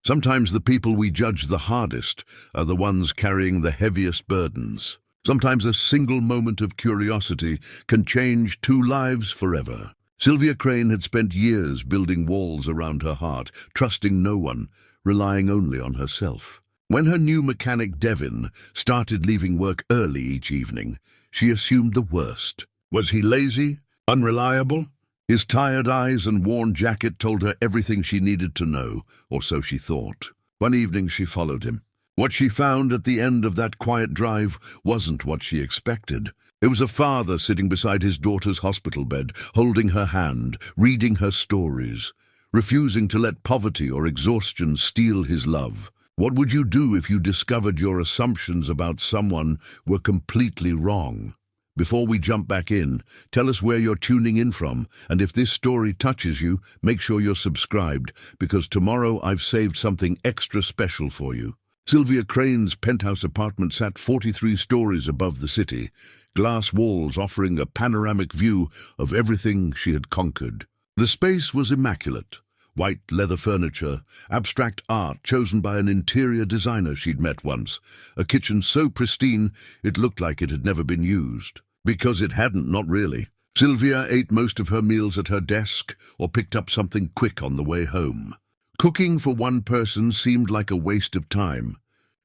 Sometimes the people we judge the hardest are the ones carrying the heaviest burdens. Sometimes a single moment of curiosity can change two lives forever. Sylvia Crane had spent years building walls around her heart, trusting no one, relying only on herself. When her new mechanic Devin started leaving work early each evening, she assumed the worst. Was he lazy? Unreliable? His tired eyes and worn jacket told her everything she needed to know, or so she thought. One evening she followed him. What she found at the end of that quiet drive wasn't what she expected. It was a father sitting beside his daughter's hospital bed, holding her hand, reading her stories, refusing to let poverty or exhaustion steal his love. What would you do if you discovered your assumptions about someone were completely wrong? Before we jump back in, tell us where you're tuning in from, and if this story touches you, make sure you're subscribed, because tomorrow I've saved something extra special for you. Sylvia Crane's penthouse apartment sat 43 stories above the city, glass walls offering a panoramic view of everything she had conquered. The space was immaculate. White leather furniture, abstract art chosen by an interior designer she'd met once, a kitchen so pristine it looked like it had never been used. Because it hadn't, not really. Sylvia ate most of her meals at her desk or picked up something quick on the way home. Cooking for one person seemed like a waste of time,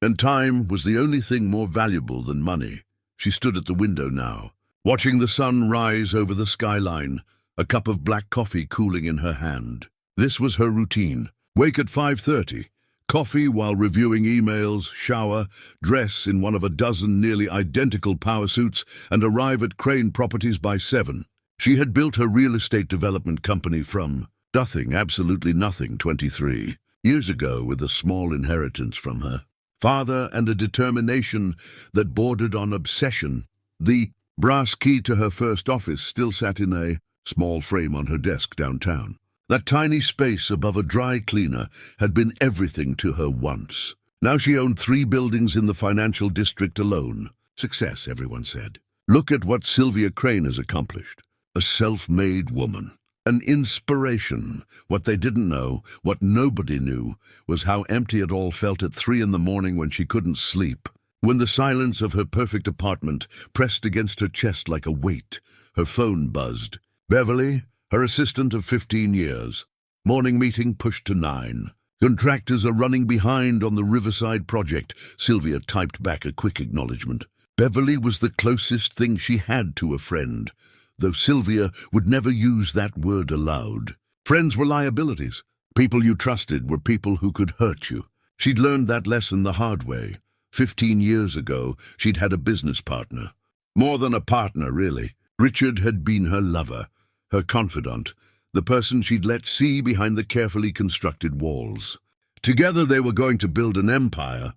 and time was the only thing more valuable than money. She stood at the window now, watching the sun rise over the skyline, a cup of black coffee cooling in her hand. This was her routine. Wake at 5:30, coffee while reviewing emails, shower, dress in one of a dozen nearly identical power suits, and arrive at Crane Properties by 7. She had built her real estate development company from nothing, absolutely nothing, 23 years ago, with a small inheritance from her father and a determination that bordered on obsession. The brass key to her first office still sat in a small frame on her desk downtown. That tiny space above a dry cleaner had been everything to her once. Now she owned 3 buildings in the financial district alone. Success, everyone said. Look at what Sylvia Crane has accomplished. A self-made woman. An inspiration. What they didn't know, what nobody knew, was how empty it all felt at 3 in the morning when she couldn't sleep. When the silence of her perfect apartment pressed against her chest like a weight, her phone buzzed. Beverly, her assistant of 15 years. Morning meeting pushed to 9. Contractors are running behind on the Riverside project. Sylvia typed back a quick acknowledgement. Beverly was the closest thing she had to a friend, though Sylvia would never use that word aloud. Friends were liabilities. People you trusted were people who could hurt you. She'd learned that lesson the hard way. 15 years ago, she'd had a business partner. More than a partner, really. Richard had been her lover, her confidant, the person she'd let see behind the carefully constructed walls. Together they were going to build an empire.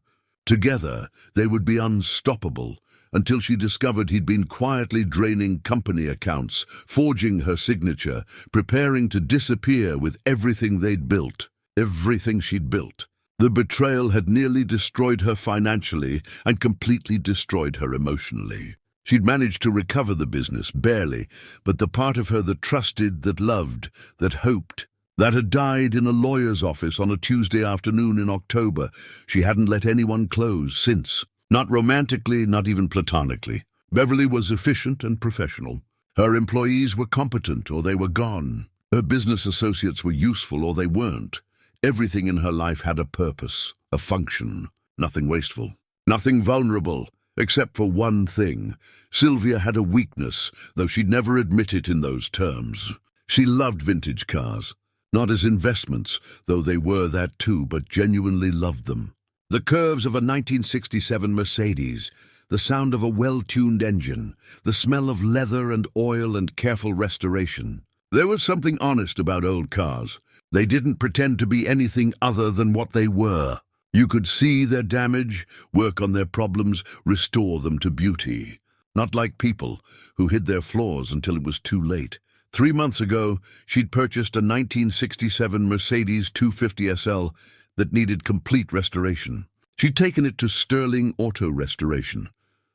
Together they would be unstoppable, until she discovered he'd been quietly draining company accounts, forging her signature, preparing to disappear with everything they'd built, everything she'd built. The betrayal had nearly destroyed her financially and completely destroyed her emotionally. She'd managed to recover the business, barely, but the part of her that trusted, that loved, that hoped, that had died in a lawyer's office on a Tuesday afternoon in October, she hadn't let anyone close since. Not romantically, not even platonically. Beverly was efficient and professional. Her employees were competent or they were gone. Her business associates were useful or they weren't. Everything in her life had a purpose, a function. Nothing wasteful, nothing vulnerable. Except for one thing. Sylvia had a weakness, though she'd never admit it in those terms. She loved vintage cars. Not as investments, though they were that too, but genuinely loved them. The curves of a 1967 Mercedes, the sound of a well-tuned engine, the smell of leather and oil and careful restoration. There was something honest about old cars. They didn't pretend to be anything other than what they were. You could see their damage, work on their problems, restore them to beauty. Not like people, who hid their flaws until it was too late. 3 months ago, she'd purchased a 1967 Mercedes 250 SL that needed complete restoration. She'd taken it to Sterling Auto Restoration,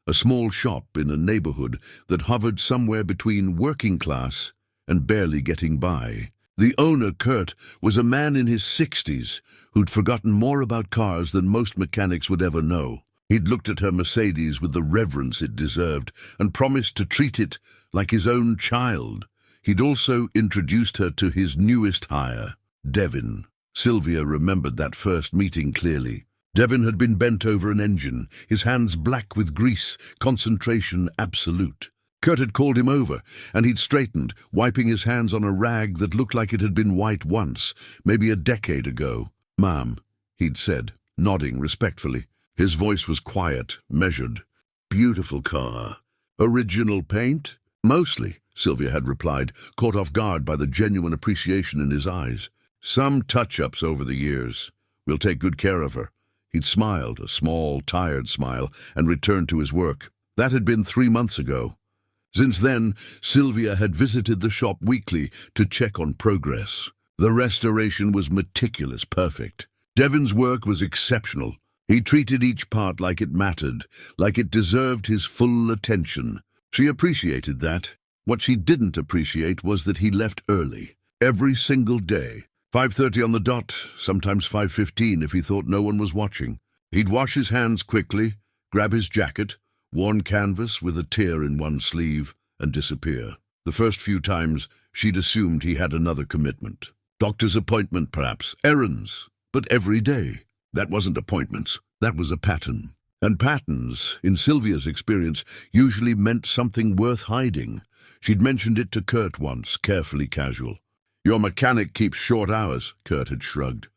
a small shop in a neighborhood that hovered somewhere between working class and barely getting by. The owner, Kurt, was a man in his 60s who'd forgotten more about cars than most mechanics would ever know. He'd looked at her Mercedes with the reverence it deserved and promised to treat it like his own child. He'd also introduced her to his newest hire, Devin. Sylvia remembered that first meeting clearly. Devin had been bent over an engine, his hands black with grease, concentration absolute. Kurt had called him over, and he'd straightened, wiping his hands on a rag that looked like it had been white once, maybe a decade ago. "Ma'am," he'd said, nodding respectfully. His voice was quiet, measured. "Beautiful car. Original paint?" "Mostly," Sylvia had replied, caught off guard by the genuine appreciation in his eyes. "Some touch-ups over the years. We'll take good care of her." He'd smiled, a small, tired smile, and returned to his work. That had been 3 months ago. Since then, Sylvia had visited the shop weekly to check on progress. The restoration was meticulous, perfect. Devin's work was exceptional. He treated each part like it mattered, like it deserved his full attention. She appreciated that. What she didn't appreciate was that he left early, every single day. 5:30 on the dot, sometimes 5:15 if he thought no one was watching. He'd wash his hands quickly, grab his jacket, worn canvas with a tear in one sleeve, and disappear. The first few times, she'd assumed he had another commitment. Doctor's appointment, perhaps, errands, but every day. That wasn't appointments, that was a pattern. And patterns, in Sylvia's experience, usually meant something worth hiding. She'd mentioned it to Kurt once, carefully casual. "Your mechanic keeps short hours," Kurt had shrugged.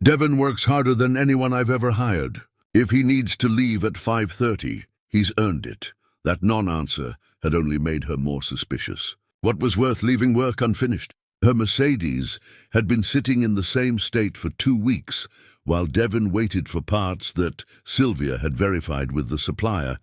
"Devin works harder than anyone I've ever hired. If he needs to leave at 5:30, he's earned it." That non-answer had only made her more suspicious. What was worth leaving work unfinished? Her Mercedes had been sitting in the same state for 2 weeks, while Devin waited for parts that Sylvia had verified with the supplier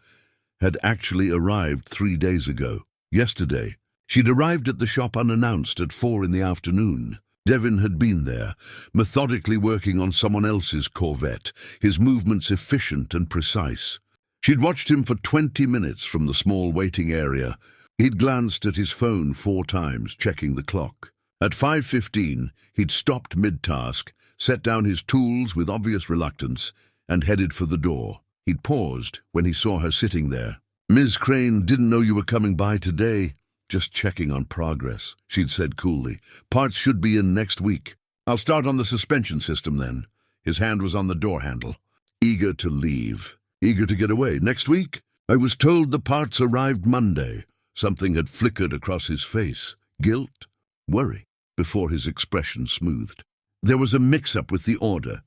had actually arrived 3 days ago. Yesterday, she'd arrived at the shop unannounced at 4 in the afternoon. Devin had been there, methodically working on someone else's Corvette, his movements efficient and precise. She'd watched him for 20 minutes from the small waiting area. He'd glanced at his phone 4 times, checking the clock. At 5:15, he'd stopped mid-task, set down his tools with obvious reluctance, and headed for the door. He'd paused when he saw her sitting there. "Ms. Crane, didn't know you were coming by today. Just checking on progress," she'd said coolly. "Parts should be in next week." "I'll start on the suspension system then." His hand was on the door handle. Eager to leave. Eager to get away. "Next week? I was told the parts arrived Monday." Something had flickered across his face. Guilt? Worry? Before his expression smoothed. "There was a mix-up with the order.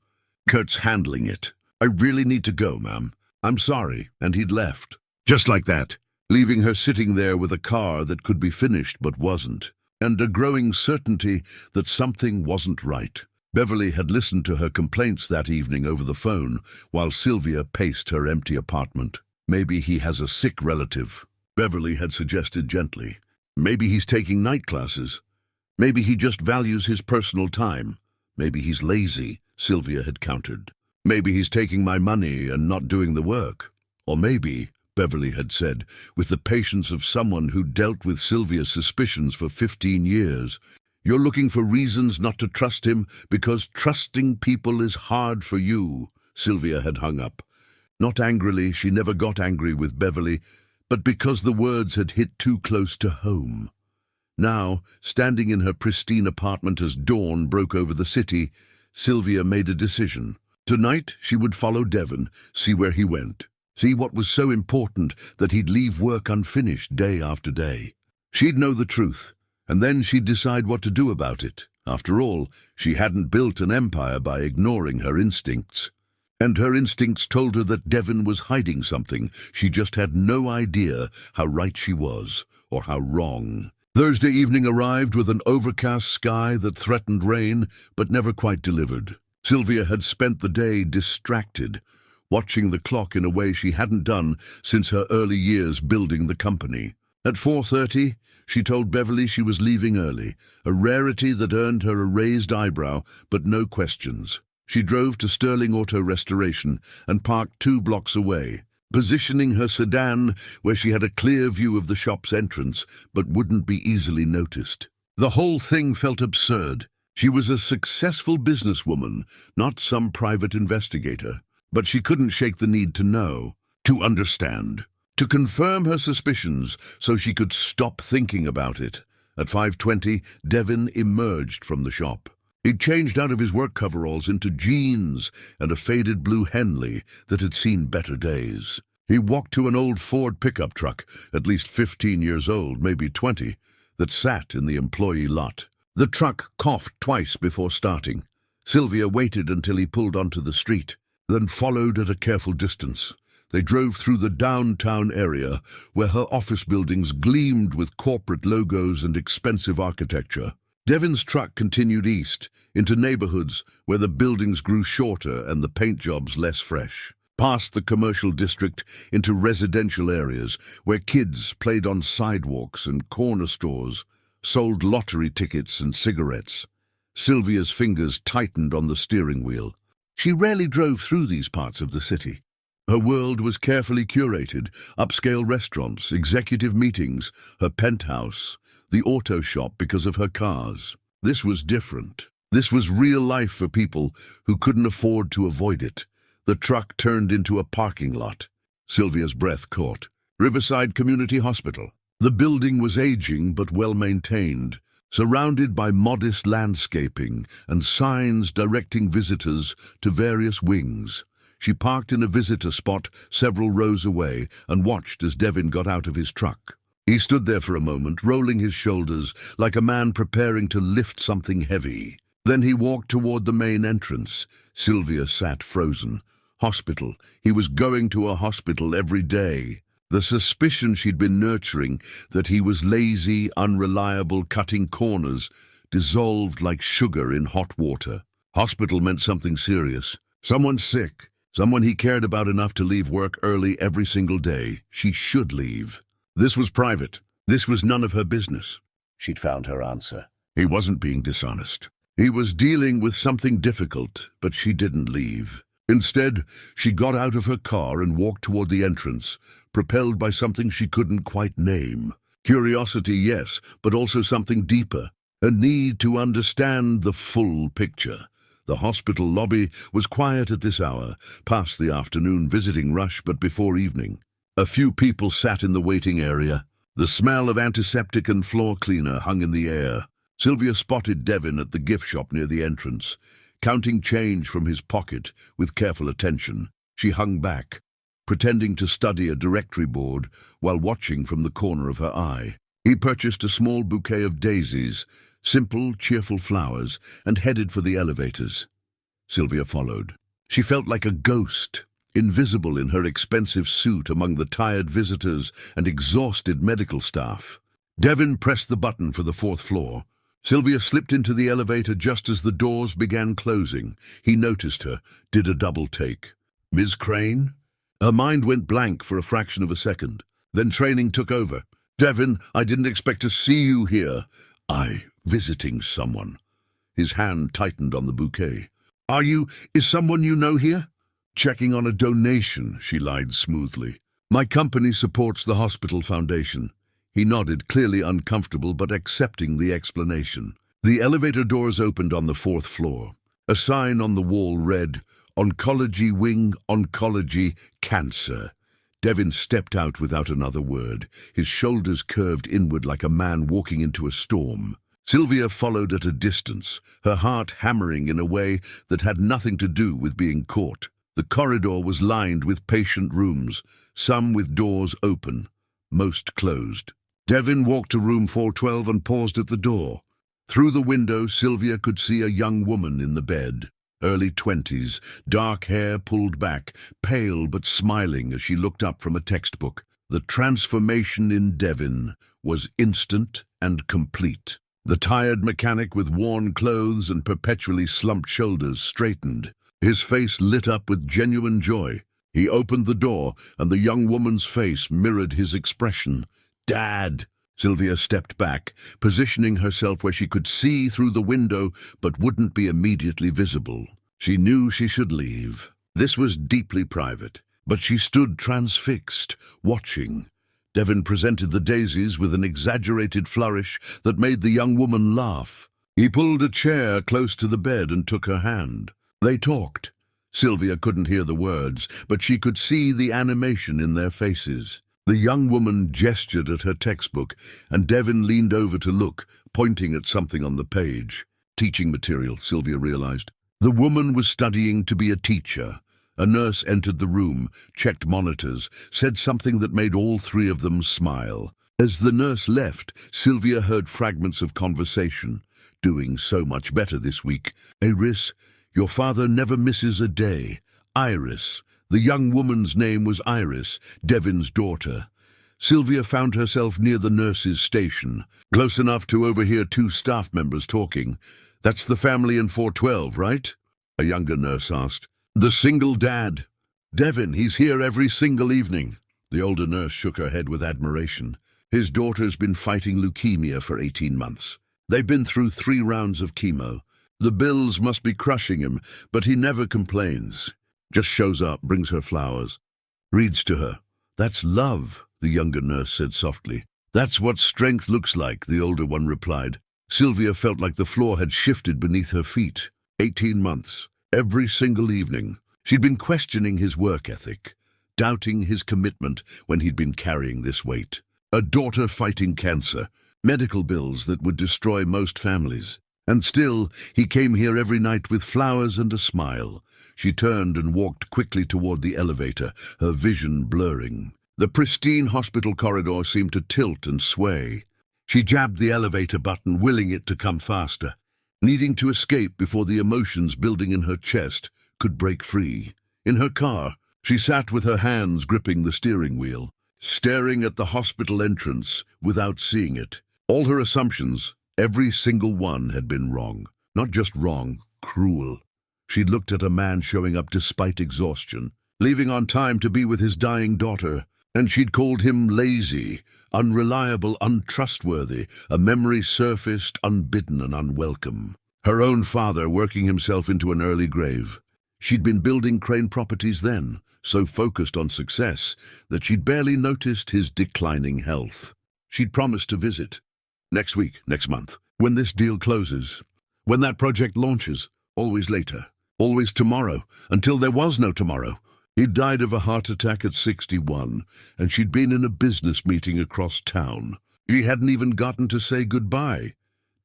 Kurt's handling it. I really need to go, ma'am. I'm sorry," and he'd left. Just like that, leaving her sitting there with a car that could be finished but wasn't, and a growing certainty that something wasn't right. Beverly had listened to her complaints that evening over the phone while Sylvia paced her empty apartment. "Maybe he has a sick relative," Beverly had suggested gently. "Maybe he's taking night classes. Maybe he just values his personal time. Maybe he's lazy," Sylvia had countered. "Maybe he's taking my money and not doing the work. Or maybe," Beverly had said, with the patience of someone who dealt with Sylvia's suspicions for 15 years, "you're looking for reasons not to trust him because trusting people is hard for you." Sylvia had hung up. Not angrily, she never got angry with Beverly, but because the words had hit too close to home. Now, standing in her pristine apartment as dawn broke over the city, Sylvia made a decision. Tonight she would follow Devin, see where he went. See what was so important that he'd leave work unfinished day after day. She'd know the truth, and then she'd decide what to do about it. After all, she hadn't built an empire by ignoring her instincts. And her instincts told her that Devin was hiding something. She just had no idea how right she was, or how wrong. Thursday evening arrived with an overcast sky that threatened rain, but never quite delivered. Sylvia had spent the day distracted, watching the clock in a way she hadn't done since her early years building the company. At 4:30, she told Beverly she was leaving early, a rarity that earned her a raised eyebrow, but no questions. She drove to Sterling Auto Restoration and parked 2 blocks away, positioning her sedan where she had a clear view of the shop's entrance, but wouldn't be easily noticed. The whole thing felt absurd. She was a successful businesswoman, not some private investigator. But she couldn't shake the need to know, to understand, to confirm her suspicions so she could stop thinking about it. At 5:20, Devin emerged from the shop. He'd changed out of his work coveralls into jeans and a faded blue Henley that had seen better days. He walked to an old Ford pickup truck, at least 15 years old, maybe 20, that sat in the employee lot. The truck coughed twice before starting. Sylvia waited until he pulled onto the street, then followed at a careful distance. They drove through the downtown area, where her office buildings gleamed with corporate logos and expensive architecture. Devin's truck continued east, into neighborhoods where the buildings grew shorter and the paint jobs less fresh. Past the commercial district into residential areas where kids played on sidewalks and corner stores, sold lottery tickets and cigarettes. Sylvia's fingers tightened on the steering wheel. She rarely drove through these parts of the city. Her world was carefully curated: upscale restaurants, executive meetings, her penthouse, the auto shop because of her cars. This was different. This was real life for people who couldn't afford to avoid it. The truck turned into a parking lot. Sylvia's breath caught. Riverside Community Hospital. The building was aging but well-maintained, surrounded by modest landscaping and signs directing visitors to various wings. She parked in a visitor spot several rows away and watched as Devin got out of his truck. He stood there for a moment, rolling his shoulders like a man preparing to lift something heavy. Then he walked toward the main entrance. Sylvia sat frozen. Hospital. He was going to a hospital every day. The suspicion she'd been nurturing that he was lazy, unreliable, cutting corners, dissolved like sugar in hot water. Hospital meant something serious. Someone sick. Someone he cared about enough to leave work early every single day. She should leave. This was private. This was none of her business. She'd found her answer. He wasn't being dishonest. He was dealing with something difficult, but she didn't leave. Instead, she got out of her car and walked toward the entrance, propelled by something she couldn't quite name. Curiosity, yes, but also something deeper. A need to understand the full picture. The hospital lobby was quiet at this hour, past the afternoon visiting rush but before evening. A few people sat in the waiting area. The smell of antiseptic and floor cleaner hung in the air. Sylvia spotted Devin at the gift shop near the entrance, counting change from his pocket with careful attention. She hung back, pretending to study a directory board while watching from the corner of her eye. He purchased a small bouquet of daisies, simple, cheerful flowers, and headed for the elevators. Sylvia followed. She felt like a ghost, invisible in her expensive suit among the tired visitors and exhausted medical staff. Devin pressed the button for the 4th floor. Sylvia slipped into the elevator just as the doors began closing. He noticed her, did a double take. "Ms. Crane?" Her mind went blank for a fraction of a second. Then training took over. "Devin, I didn't expect to see you here." Visiting someone." His hand tightened on the bouquet. Is someone you know here?" "Checking on a donation," she lied smoothly. "My company supports the hospital foundation." He nodded, clearly uncomfortable but accepting the explanation. The elevator doors opened on the 4th floor. A sign on the wall read, "Oncology Wing, Oncology, Cancer." Devin stepped out without another word, his shoulders curved inward like a man walking into a storm. Sylvia followed at a distance, her heart hammering in a way that had nothing to do with being caught. The corridor was lined with patient rooms, some with doors open, most closed. Devin walked to room 412 and paused at the door. Through the window, Sylvia could see a young woman in the bed. Early 20s, dark hair pulled back, pale but smiling as she looked up from a textbook. The transformation in Devin was instant and complete. The tired mechanic with worn clothes and perpetually slumped shoulders straightened. His face lit up with genuine joy. He opened the door, and the young woman's face mirrored his expression. "Dad!" Sylvia stepped back, positioning herself where she could see through the window but wouldn't be immediately visible. She knew she should leave. This was deeply private, but she stood transfixed, watching. Devin presented the daisies with an exaggerated flourish that made the young woman laugh. He pulled a chair close to the bed and took her hand. They talked. Sylvia couldn't hear the words, but she could see the animation in their faces. The young woman gestured at her textbook, and Devin leaned over to look, pointing at something on the page. Teaching material, Sylvia realized. The woman was studying to be a teacher. A nurse entered the room, checked monitors, said something that made all three of them smile. As the nurse left, Sylvia heard fragments of conversation. Doing so much better this week. Iris, your father never misses a day. Iris. The young woman's name was Iris, Devin's daughter. Sylvia found herself near the nurse's station, close enough to overhear two staff members talking. That's the family in 412, right? A younger nurse asked. The single dad. Devin, he's here every single evening. The older nurse shook her head with admiration. His daughter's been fighting leukemia for 18 months. They've been through 3 rounds of chemo. The bills must be crushing him, but he never complains. Just shows up, brings her flowers. Reads to her. That's love, the younger nurse said softly. That's what strength looks like, the older one replied. Sylvia felt like the floor had shifted beneath her feet. 18 months. Every single evening. She'd been questioning his work ethic, doubting his commitment when he'd been carrying this weight. A daughter fighting cancer. Medical bills that would destroy most families. And still, he came here every night with flowers and a smile. She turned and walked quickly toward the elevator, her vision blurring. The pristine hospital corridor seemed to tilt and sway. She jabbed the elevator button, willing it to come faster, needing to escape before the emotions building in her chest could break free. In her car, she sat with her hands gripping the steering wheel, staring at the hospital entrance without seeing it. All her assumptions, every single one, had been wrong. Not just wrong, cruel. She'd looked at a man showing up despite exhaustion, leaving on time to be with his dying daughter, and she'd called him lazy, unreliable, untrustworthy, a memory surfaced, unbidden and unwelcome. Her own father working himself into an early grave. She'd been building Crane Properties then, so focused on success that she'd barely noticed his declining health. She'd promised to visit. Next week, next month, when this deal closes, when that project launches, always later, always tomorrow, until there was no tomorrow. He'd died of a heart attack at 61, and she'd been in a business meeting across town. She hadn't even gotten to say goodbye.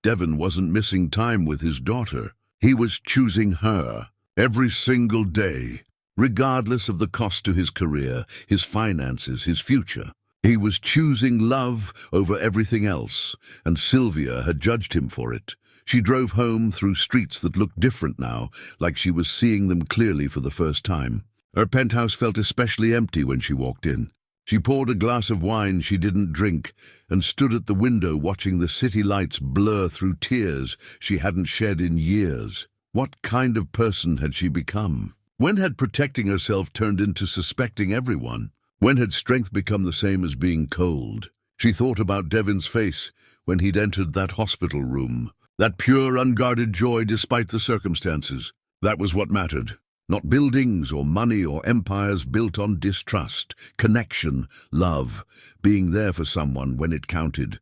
Devin wasn't missing time with his daughter. He was choosing her every single day, regardless of the cost to his career, his finances, his future. He was choosing love over everything else, and Sylvia had judged him for it. She drove home through streets that looked different now, like she was seeing them clearly for the first time. Her penthouse felt especially empty when she walked in. She poured a glass of wine she didn't drink and stood at the window watching the city lights blur through tears she hadn't shed in years. What kind of person had she become? When had protecting herself turned into suspecting everyone? When had strength become the same as being cold? She thought about Devin's face when he'd entered that hospital room. That pure, unguarded joy despite the circumstances. That was what mattered. Not buildings or money or empires built on distrust, connection, love, being there for someone when it counted.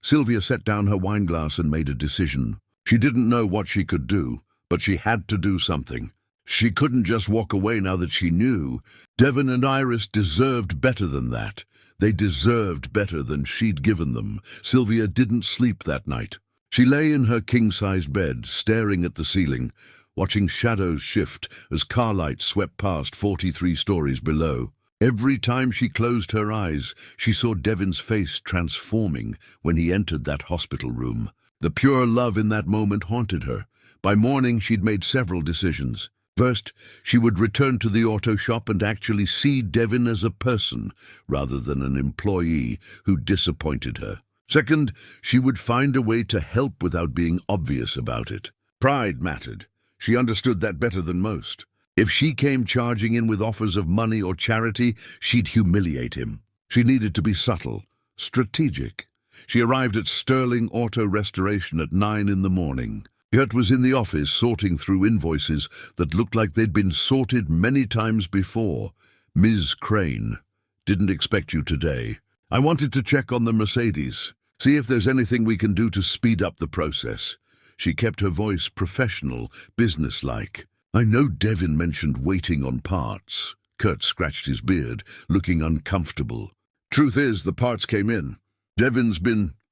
Sylvia set down her wineglass and made a decision. She didn't know what she could do, but she had to do something. She couldn't just walk away now that she knew. Devin and Iris deserved better than that. They deserved better than she'd given them. Sylvia didn't sleep that night. She lay in her king-sized bed, staring at the ceiling, watching shadows shift as car lights swept past 43 stories below. Every time she closed her eyes, she saw Devin's face transforming when he entered that hospital room. The pure love in that moment haunted her. By morning, she'd made several decisions. First, she would return to the auto shop and actually see Devin as a person, rather than an employee who disappointed her. Second, she would find a way to help without being obvious about it. Pride mattered. She understood that better than most. If she came charging in with offers of money or charity, she'd humiliate him. She needed to be subtle, strategic. She arrived at Sterling Auto Restoration at 9 in the morning. Gert was in the office sorting through invoices that looked like they'd been sorted many times before. Ms. Crane, didn't expect you today. I wanted to check on the Mercedes, see if there's anything we can do to speed up the process. She kept her voice professional, businesslike. I know Devin mentioned waiting on parts. Kurt scratched his beard, looking uncomfortable. Truth is, the parts came in.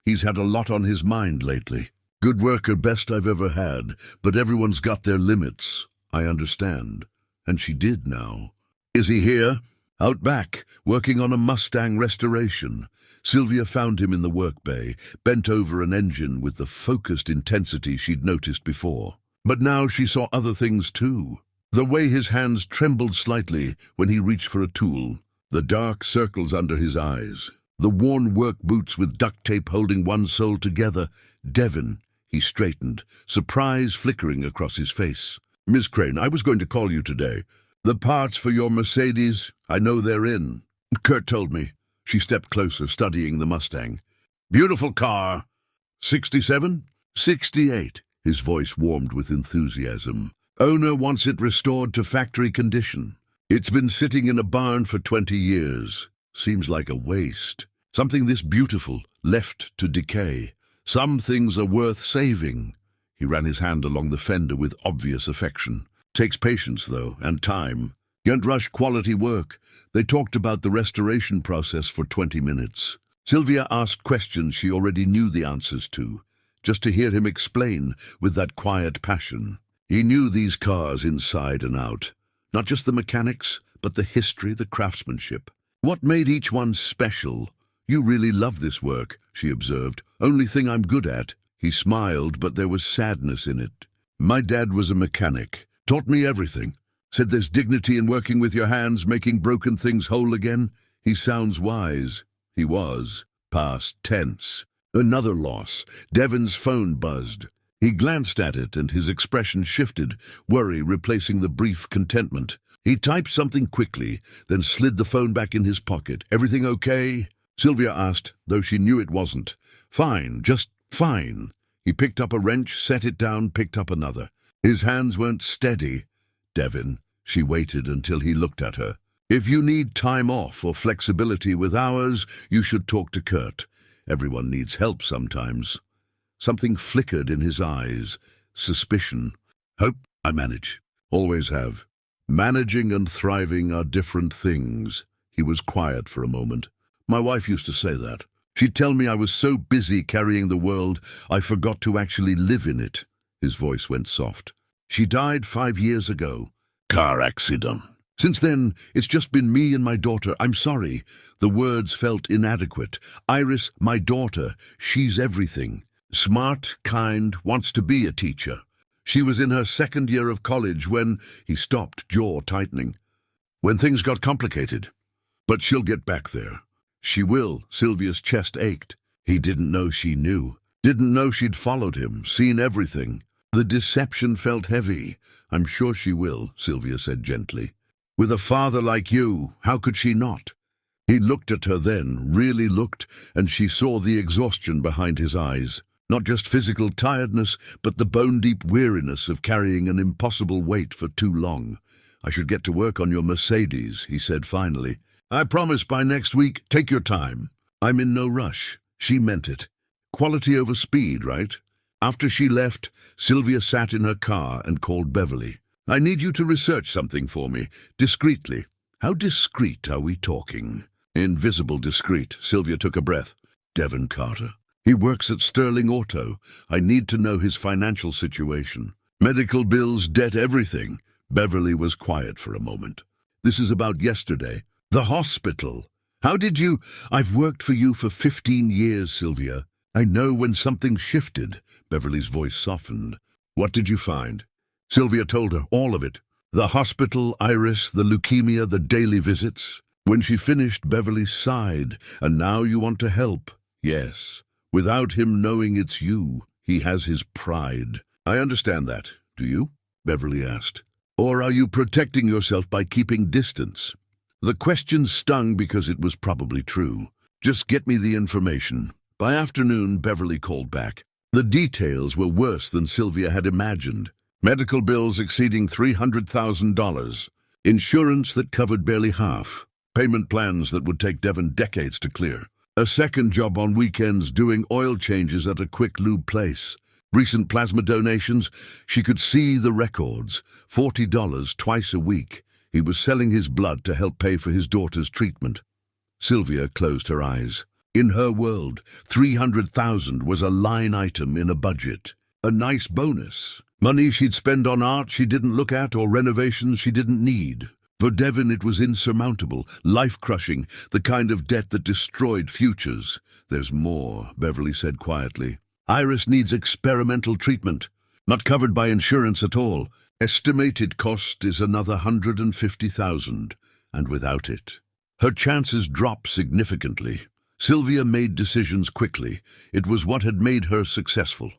He's had a lot on his mind lately. Good worker, best I've ever had, but everyone's got their limits. I understand. And she did now. Is he here? Out back, working on a Mustang restoration. Sylvia found him in the work bay, bent over an engine with the focused intensity she'd noticed before. But now she saw other things too. The way his hands trembled slightly when he reached for a tool, the dark circles under his eyes, the worn work boots with duct tape holding one sole together. Devin, he straightened, surprise flickering across his face. Miss Crane, I was going to call you today. The parts for your Mercedes, I know they're in. Kurt told me. She stepped closer, studying the Mustang. Beautiful car. 67? 68. His voice warmed with enthusiasm. Owner wants it restored to factory condition. It's been sitting in a barn for 20 years. Seems like a waste. Something this beautiful, left to decay. Some things are worth saving. He ran his hand along the fender with obvious affection. Takes patience, though, and time. Can't rush quality work. They talked about the restoration process for 20 minutes. Sylvia asked questions she already knew the answers to, just to hear him explain with that quiet passion. He knew these cars inside and out. Not just the mechanics, but the history, the craftsmanship. What made each one special? You really love this work, she observed. Only thing I'm good at. He smiled, but there was sadness in it. My dad was a mechanic. Taught me everything. Said there's dignity in working with your hands, making broken things whole again. He sounds wise. He was. Past tense. Another loss. Devin's phone buzzed. He glanced at it and his expression shifted, worry replacing the brief contentment. He typed something quickly, then slid the phone back in his pocket. Everything okay? Sylvia asked, though she knew it wasn't. Fine, just fine. He picked up a wrench, set it down, picked up another. His hands weren't steady. Devin, she waited until he looked at her. If you need time off or flexibility with hours, you should talk to Kurt. Everyone needs help sometimes. Something flickered in his eyes. Suspicion. Hope I manage. Always have. Managing and thriving are different things. He was quiet for a moment. My wife used to say that. She'd tell me I was so busy carrying the world, I forgot to actually live in it. His voice went soft. She died 5 years ago. Car accident. Since then, it's just been me and my daughter. I'm sorry. The words felt inadequate. Iris, my daughter, she's everything. Smart, kind, wants to be a teacher. She was in her 2nd year of college when he stopped, jaw tightening. When things got complicated. But she'll get back there. She will. Sylvia's chest ached. He didn't know she knew. Didn't know she'd followed him, seen everything. The deception felt heavy. I'm sure she will, Sylvia said gently. With a father like you, how could she not? He looked at her then, really looked, and she saw the exhaustion behind his eyes. Not just physical tiredness, but the bone-deep weariness of carrying an impossible weight for too long. I should get to work on your Mercedes, he said finally. I promise by next week, take your time. I'm in no rush. She meant it. Quality over speed, right? After she left, Sylvia sat in her car and called Beverly. I need you to research something for me, discreetly. How discreet are we talking? Invisible discreet, Sylvia took a breath. Devin Carter. He works at Sterling Auto. I need to know his financial situation. Medical bills, debt, everything. Beverly was quiet for a moment. This is about yesterday. The hospital. How did you... I've worked for you for 15 years, Sylvia. I know when something shifted. Beverly's voice softened. What did you find? Sylvia told her all of it. The hospital, Iris, the leukemia, the daily visits. When she finished, Beverly sighed. And now you want to help. Yes. Without him knowing it's you. He has his pride. I understand that. Do you? Beverly asked. Or are you protecting yourself by keeping distance? The question stung because it was probably true. Just get me the information. By afternoon, Beverly called back. The details were worse than Sylvia had imagined. Medical bills exceeding $300,000. Insurance that covered barely half. Payment plans that would take Devin decades to clear. A second job on weekends doing oil changes at a quick lube place. Recent plasma donations, she could see the records. $40 twice a week. He was selling his blood to help pay for his daughter's treatment. Sylvia closed her eyes. In her world, $300,000 was a line item in a budget. A nice bonus. Money she'd spend on art she didn't look at or renovations she didn't need. For Devin it was insurmountable, life-crushing, the kind of debt that destroyed futures. There's more, Beverly said quietly. Iris needs experimental treatment. Not covered by insurance at all. Estimated cost is another $150,000, and without it, her chances drop significantly. Sylvia made decisions quickly. It was what had made her successful.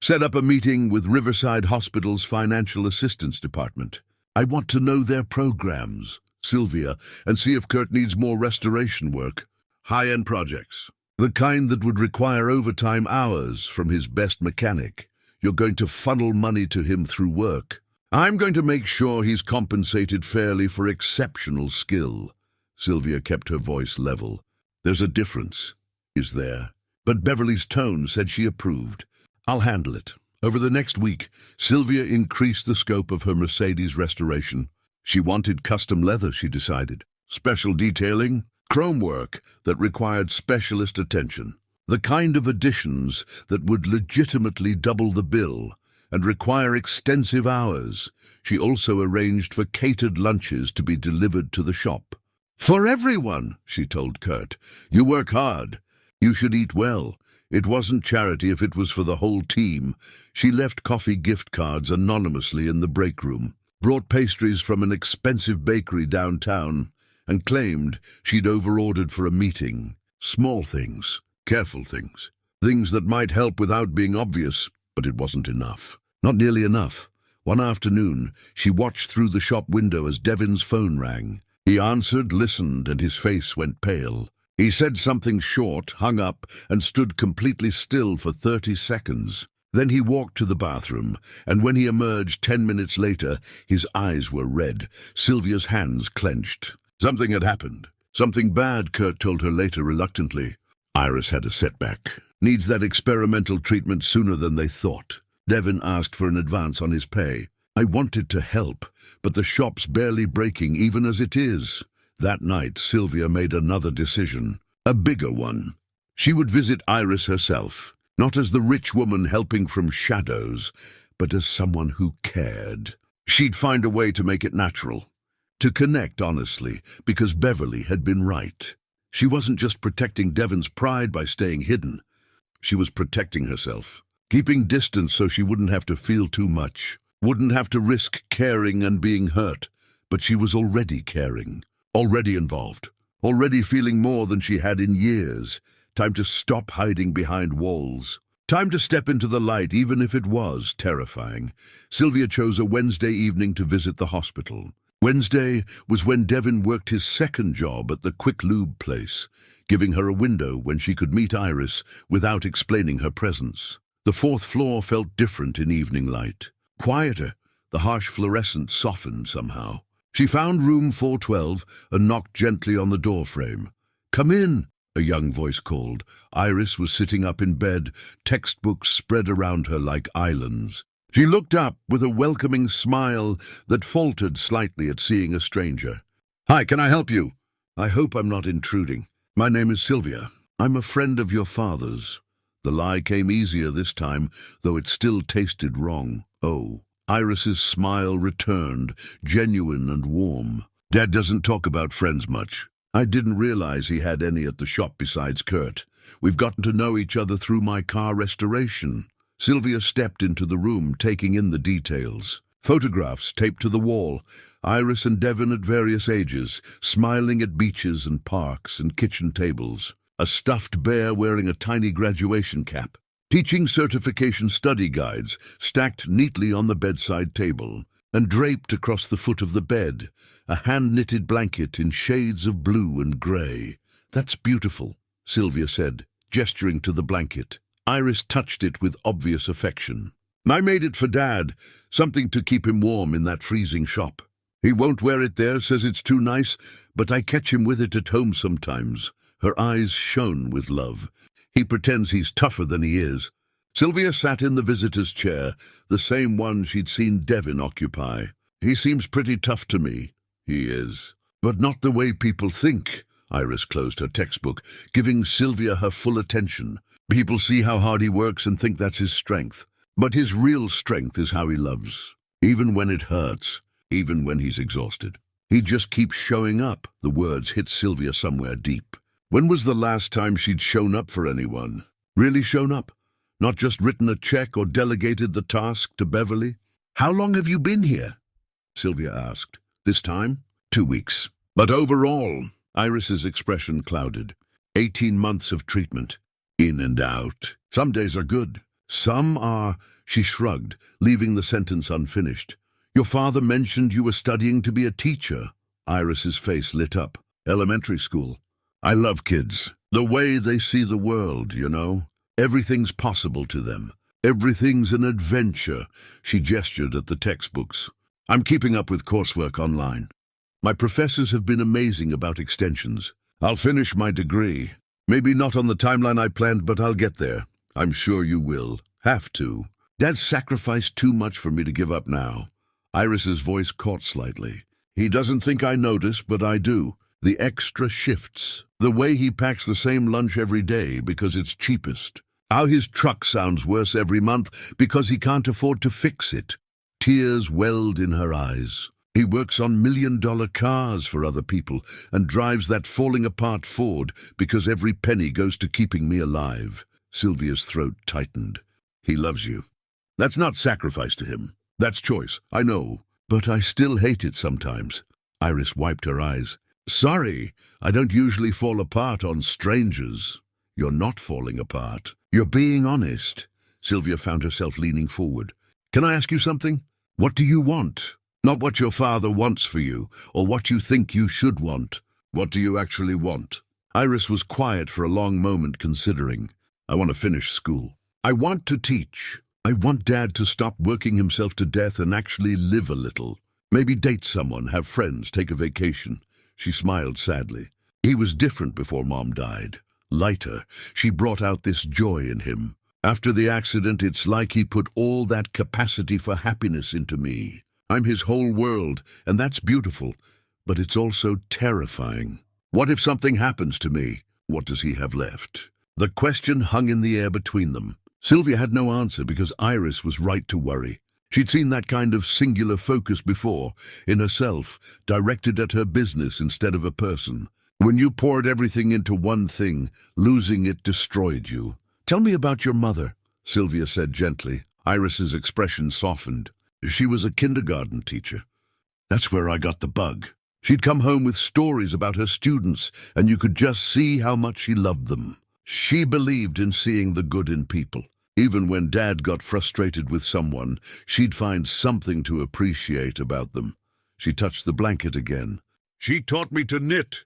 Set up a meeting with Riverside Hospital's Financial Assistance Department. I want to know their programs, Sylvia, and see if Kurt needs more restoration work. High-end projects. The kind that would require overtime hours from his best mechanic. You're going to funnel money to him through work. I'm going to make sure he's compensated fairly for exceptional skill. Sylvia kept her voice level. There's a difference, is there? But Beverly's tone said she approved. I'll handle it. Over the next week, Sylvia increased the scope of her Mercedes restoration. She wanted custom leather, she decided. Special detailing, chrome work that required specialist attention. The kind of additions that would legitimately double the bill and require extensive hours. She also arranged for catered lunches to be delivered to the shop. For everyone, she told Kurt. You work hard. You should eat well. It wasn't charity if it was for the whole team. She left coffee gift cards anonymously in the break room, brought pastries from an expensive bakery downtown, and claimed she'd overordered for a meeting. Small things, careful things, things that might help without being obvious, but it wasn't enough. Not nearly enough. One afternoon, she watched through the shop window as Devin's phone rang. He answered, listened, and his face went pale. He said something short, hung up, and stood completely still for 30 seconds. Then he walked to the bathroom, and when he emerged 10 minutes later, his eyes were red. Sylvia's hands clenched. Something had happened. Something bad, Kurt told her later reluctantly. Iris had a setback. Needs that experimental treatment sooner than they thought. Devin asked for an advance on his pay. I wanted to help, but the shop's barely breaking even as it is. That night, Sylvia made another decision, a bigger one. She would visit Iris herself, not as the rich woman helping from shadows, but as someone who cared. She'd find a way to make it natural, to connect honestly, because Beverly had been right. She wasn't just protecting Devin's pride by staying hidden. She was protecting herself, keeping distance so she wouldn't have to feel too much, wouldn't have to risk caring and being hurt. But she was already caring. Already involved, already feeling more than she had in years. Time to stop hiding behind walls. Time to step into the light, even if it was terrifying. Sylvia chose a Wednesday evening to visit the hospital. Wednesday was when Devin worked his second job at the quick lube place, giving her a window when she could meet Iris without explaining her presence. The fourth floor felt different in evening light. Quieter, the harsh fluorescent softened somehow. She found room 412 and knocked gently on the doorframe. Come in, a young voice called. Iris was sitting up in bed, textbooks spread around her like islands. She looked up with a welcoming smile that faltered slightly at seeing a stranger. Hi, can I help you? I hope I'm not intruding. My name is Sylvia. I'm a friend of your father's. The lie came easier this time, though it still tasted wrong. Oh. Iris's smile returned, genuine and warm. Dad doesn't talk about friends much. I didn't realize he had any at the shop besides Kurt. We've gotten to know each other through my car restoration. Sylvia stepped into the room, taking in the details. Photographs taped to the wall. Iris and Devin at various ages, smiling at beaches and parks and kitchen tables. A stuffed bear wearing a tiny graduation cap. Teaching certification study guides stacked neatly on the bedside table, and draped across the foot of the bed, a hand-knitted blanket in shades of blue and grey. That's beautiful, Sylvia said, gesturing to the blanket. Iris touched it with obvious affection. I made it for Dad, something to keep him warm in that freezing shop. He won't wear it there, says it's too nice, but I catch him with it at home sometimes. Her eyes shone with love. He pretends he's tougher than he is. Sylvia sat in the visitor's chair, the same one she'd seen Devin occupy. He seems pretty tough to me. He is. But not the way people think. Iris closed her textbook, giving Sylvia her full attention. People see how hard he works and think that's his strength. But his real strength is how he loves. Even when it hurts, even when he's exhausted. He just keeps showing up. The words hit Sylvia somewhere deep. When was the last time she'd shown up for anyone? Really shown up? Not just written a check or delegated the task to Beverly? How long have you been here? Sylvia asked. This time? 2 weeks. But overall, Iris's expression clouded. 18 months of treatment. In and out. Some days are good. Some are... She shrugged, leaving the sentence unfinished. Your father mentioned you were studying to be a teacher. Iris's face lit up. Elementary school. I love kids. The way they see the world, you know. Everything's possible to them. Everything's an adventure. She gestured at the textbooks. I'm keeping up with coursework online. My professors have been amazing about extensions. I'll finish my degree. Maybe not on the timeline I planned, but I'll get there. I'm sure you will. Have to. Dad's sacrificed too much for me to give up now. Iris's voice caught slightly. He doesn't think I notice, but I do. The extra shifts. The way he packs the same lunch every day because it's cheapest. How his truck sounds worse every month because he can't afford to fix it. Tears welled in her eyes. He works on million-dollar cars for other people and drives that falling-apart Ford because every penny goes to keeping me alive. Sylvia's throat tightened. He loves you. That's not sacrifice to him. That's choice, I know. But I still hate it sometimes. Iris wiped her eyes. Sorry, I don't usually fall apart on strangers. You're not falling apart. You're being honest. Sylvia found herself leaning forward. Can I ask you something? What do you want? Not what your father wants for you, or what you think you should want. What do you actually want? Iris was quiet for a long moment, considering. I want to finish school. I want to teach. I want Dad to stop working himself to death and actually live a little. Maybe date someone, have friends, take a vacation. She smiled sadly. He was different before Mom died. Lighter. She brought out this joy in him. After the accident, it's like he put all that capacity for happiness into me. I'm his whole world, and that's beautiful. But it's also terrifying. What if something happens to me? What does he have left? The question hung in the air between them. Sylvia had no answer because Iris was right to worry. She'd seen that kind of singular focus before, in herself, directed at her business instead of a person. When you poured everything into one thing, losing it destroyed you. Tell me about your mother, Sylvia said gently. Iris's expression softened. She was a kindergarten teacher. That's where I got the bug. She'd come home with stories about her students, and you could just see how much she loved them. She believed in seeing the good in people. Even when Dad got frustrated with someone, she'd find something to appreciate about them. She touched the blanket again. She taught me to knit.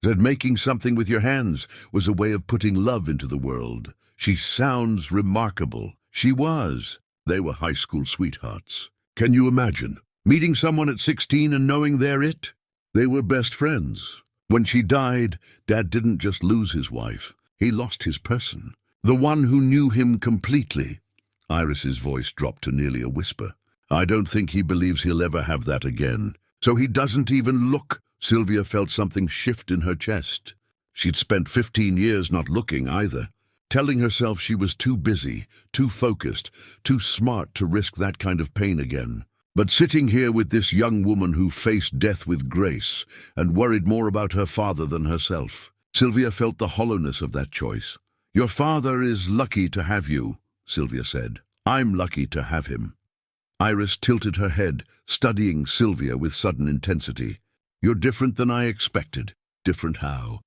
Said making something with your hands was a way of putting love into the world. She sounds remarkable. She was. They were high school sweethearts. Can you imagine? Meeting someone at 16 and knowing they're it? They were best friends. When she died, Dad didn't just lose his wife. He lost his person. The one who knew him completely. Iris's voice dropped to nearly a whisper. I don't think he believes he'll ever have that again. So he doesn't even look. Sylvia felt something shift in her chest. She'd spent 15 years not looking either, telling herself she was too busy, too focused, too smart to risk that kind of pain again. But sitting here with this young woman who faced death with grace and worried more about her father than herself, Sylvia felt the hollowness of that choice. Your father is lucky to have you, Sylvia said. I'm lucky to have him. Iris tilted her head, studying Sylvia with sudden intensity. You're different than I expected. Different how?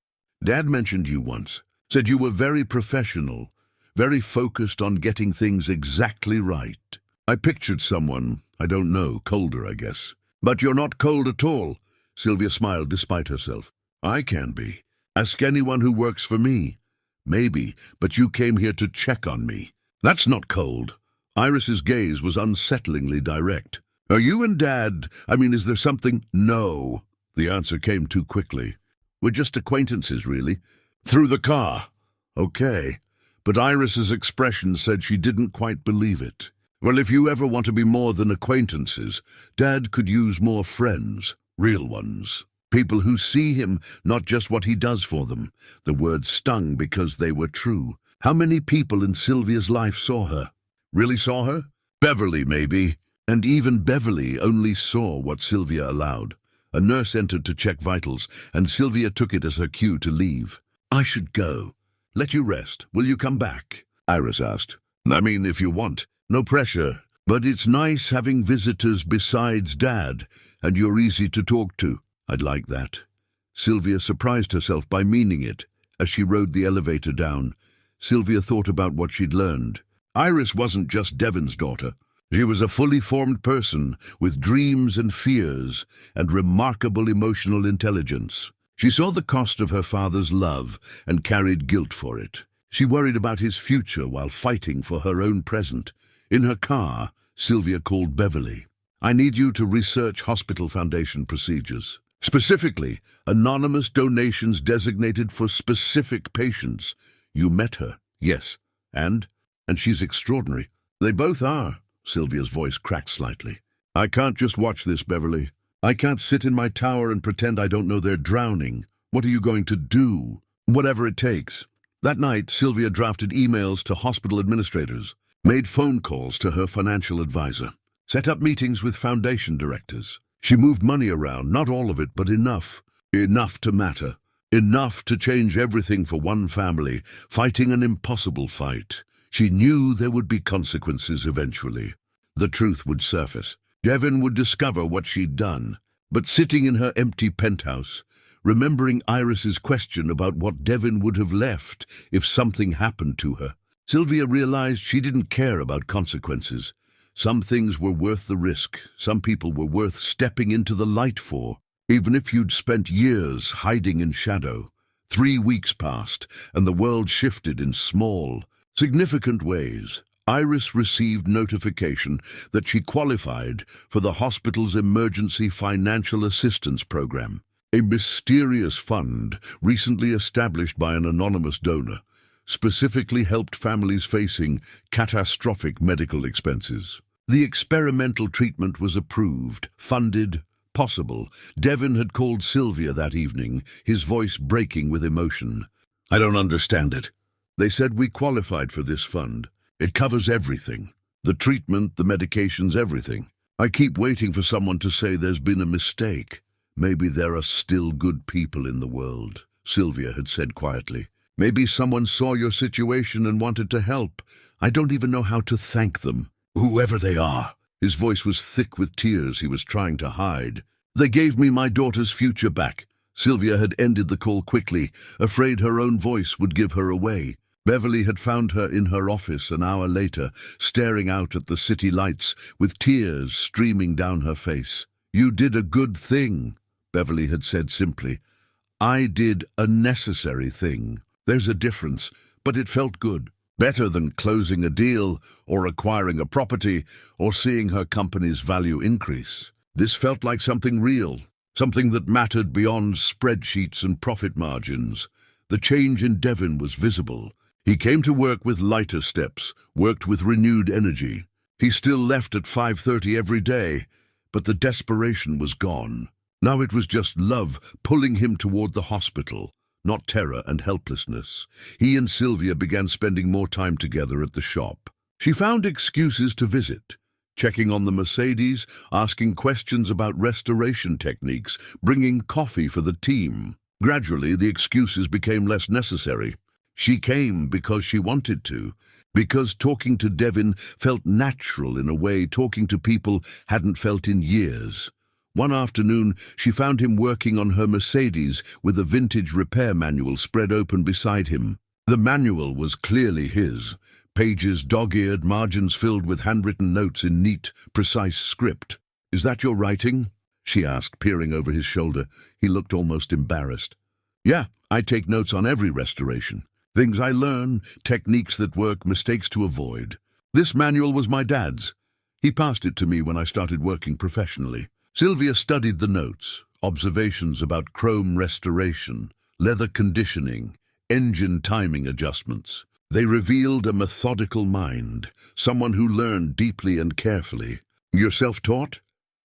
Dad mentioned you once. Said you were very professional, very focused on getting things exactly right. I pictured someone, I don't know, colder, I guess. But you're not cold at all. Sylvia smiled despite herself. I can be. Ask anyone who works for me. Maybe, but you came here to check on me. That's not cold. Iris's gaze was unsettlingly direct. Are you and Dad, is there something? No. The answer came too quickly. We're just acquaintances, really. Through the car. Okay. But Iris's expression said she didn't quite believe it. Well, if you ever want to be more than acquaintances, Dad could use more friends, real ones. People who see him, not just what he does for them. The words stung because they were true. How many people in Sylvia's life saw her? Really saw her? Beverly, maybe. And even Beverly only saw what Sylvia allowed. A nurse entered to check vitals, and Sylvia took it as her cue to leave. I should go. Let you rest. Will you come back? Iris asked. I mean, if you want. No pressure. But it's nice having visitors besides Dad, and you're easy to talk to. I'd like that. Sylvia surprised herself by meaning it. As she rode the elevator down, Sylvia thought about what she'd learned. Iris wasn't just Devin's daughter. She was a fully formed person with dreams and fears and remarkable emotional intelligence. She saw the cost of her father's love and carried guilt for it. She worried about his future while fighting for her own present. In her car, Sylvia called Beverly. I need you to research hospital foundation procedures. Specifically, anonymous donations designated for specific patients. You met her, yes. And she's extraordinary. They both are. Sylvia's voice cracked slightly. I can't just watch this, Beverly. I can't sit in my tower and pretend I don't know they're drowning. What are you going to do? Whatever it takes. That night, Sylvia drafted emails to hospital administrators, made phone calls to her financial advisor, set up meetings with foundation directors. She moved money around, not all of it, but enough. Enough to matter. Enough to change everything for one family, fighting an impossible fight. She knew there would be consequences eventually. The truth would surface. Devin would discover what she'd done. But sitting in her empty penthouse, remembering Iris's question about what Devin would have left if something happened to her, Sylvia realized she didn't care about consequences. Some things were worth the risk. Some people were worth stepping into the light for. Even if you'd spent years hiding in shadow. 3 weeks passed, and the world shifted in small, significant ways. Iris received notification that she qualified for the hospital's emergency financial assistance program, a mysterious fund recently established by an anonymous donor, specifically helped families facing catastrophic medical expenses. The experimental treatment was approved, funded, possible. Devin had called Sylvia that evening, his voice breaking with emotion. I don't understand it. They said we qualified for this fund. It covers everything. The treatment, the medications, everything. I keep waiting for someone to say there's been a mistake. Maybe there are still good people in the world, Sylvia had said quietly. Maybe someone saw your situation and wanted to help. I don't even know how to thank them. Whoever they are. His voice was thick with tears he was trying to hide. They gave me my daughter's future back. Sylvia had ended the call quickly, afraid her own voice would give her away. Beverly had found her in her office an hour later, staring out at the city lights with tears streaming down her face. You did a good thing, Beverly had said simply. I did a necessary thing. There's a difference, but it felt good. Better than closing a deal, or acquiring a property, or seeing her company's value increase. This felt like something real, something that mattered beyond spreadsheets and profit margins. The change in Devin was visible. He came to work with lighter steps, worked with renewed energy. He still left at 5:30 every day, but the desperation was gone. Now it was just love pulling him toward the hospital. Not terror and helplessness. He and Sylvia began spending more time together at the shop. She found excuses to visit, checking on the Mercedes, asking questions about restoration techniques, bringing coffee for the team. Gradually, the excuses became less necessary. She came because she wanted to, because talking to Devin felt natural in a way talking to people hadn't felt in years. One afternoon, she found him working on her Mercedes with a vintage repair manual spread open beside him. The manual was clearly his, pages dog-eared, margins filled with handwritten notes in neat, precise script. Is that your writing? She asked, peering over his shoulder. He looked almost embarrassed. Yeah, I take notes on every restoration. Things I learn, techniques that work, mistakes to avoid. This manual was my dad's. He passed it to me when I started working professionally. Sylvia studied the notes, observations about chrome restoration, leather conditioning, engine timing adjustments. They revealed a methodical mind, someone who learned deeply and carefully. You're self-taught?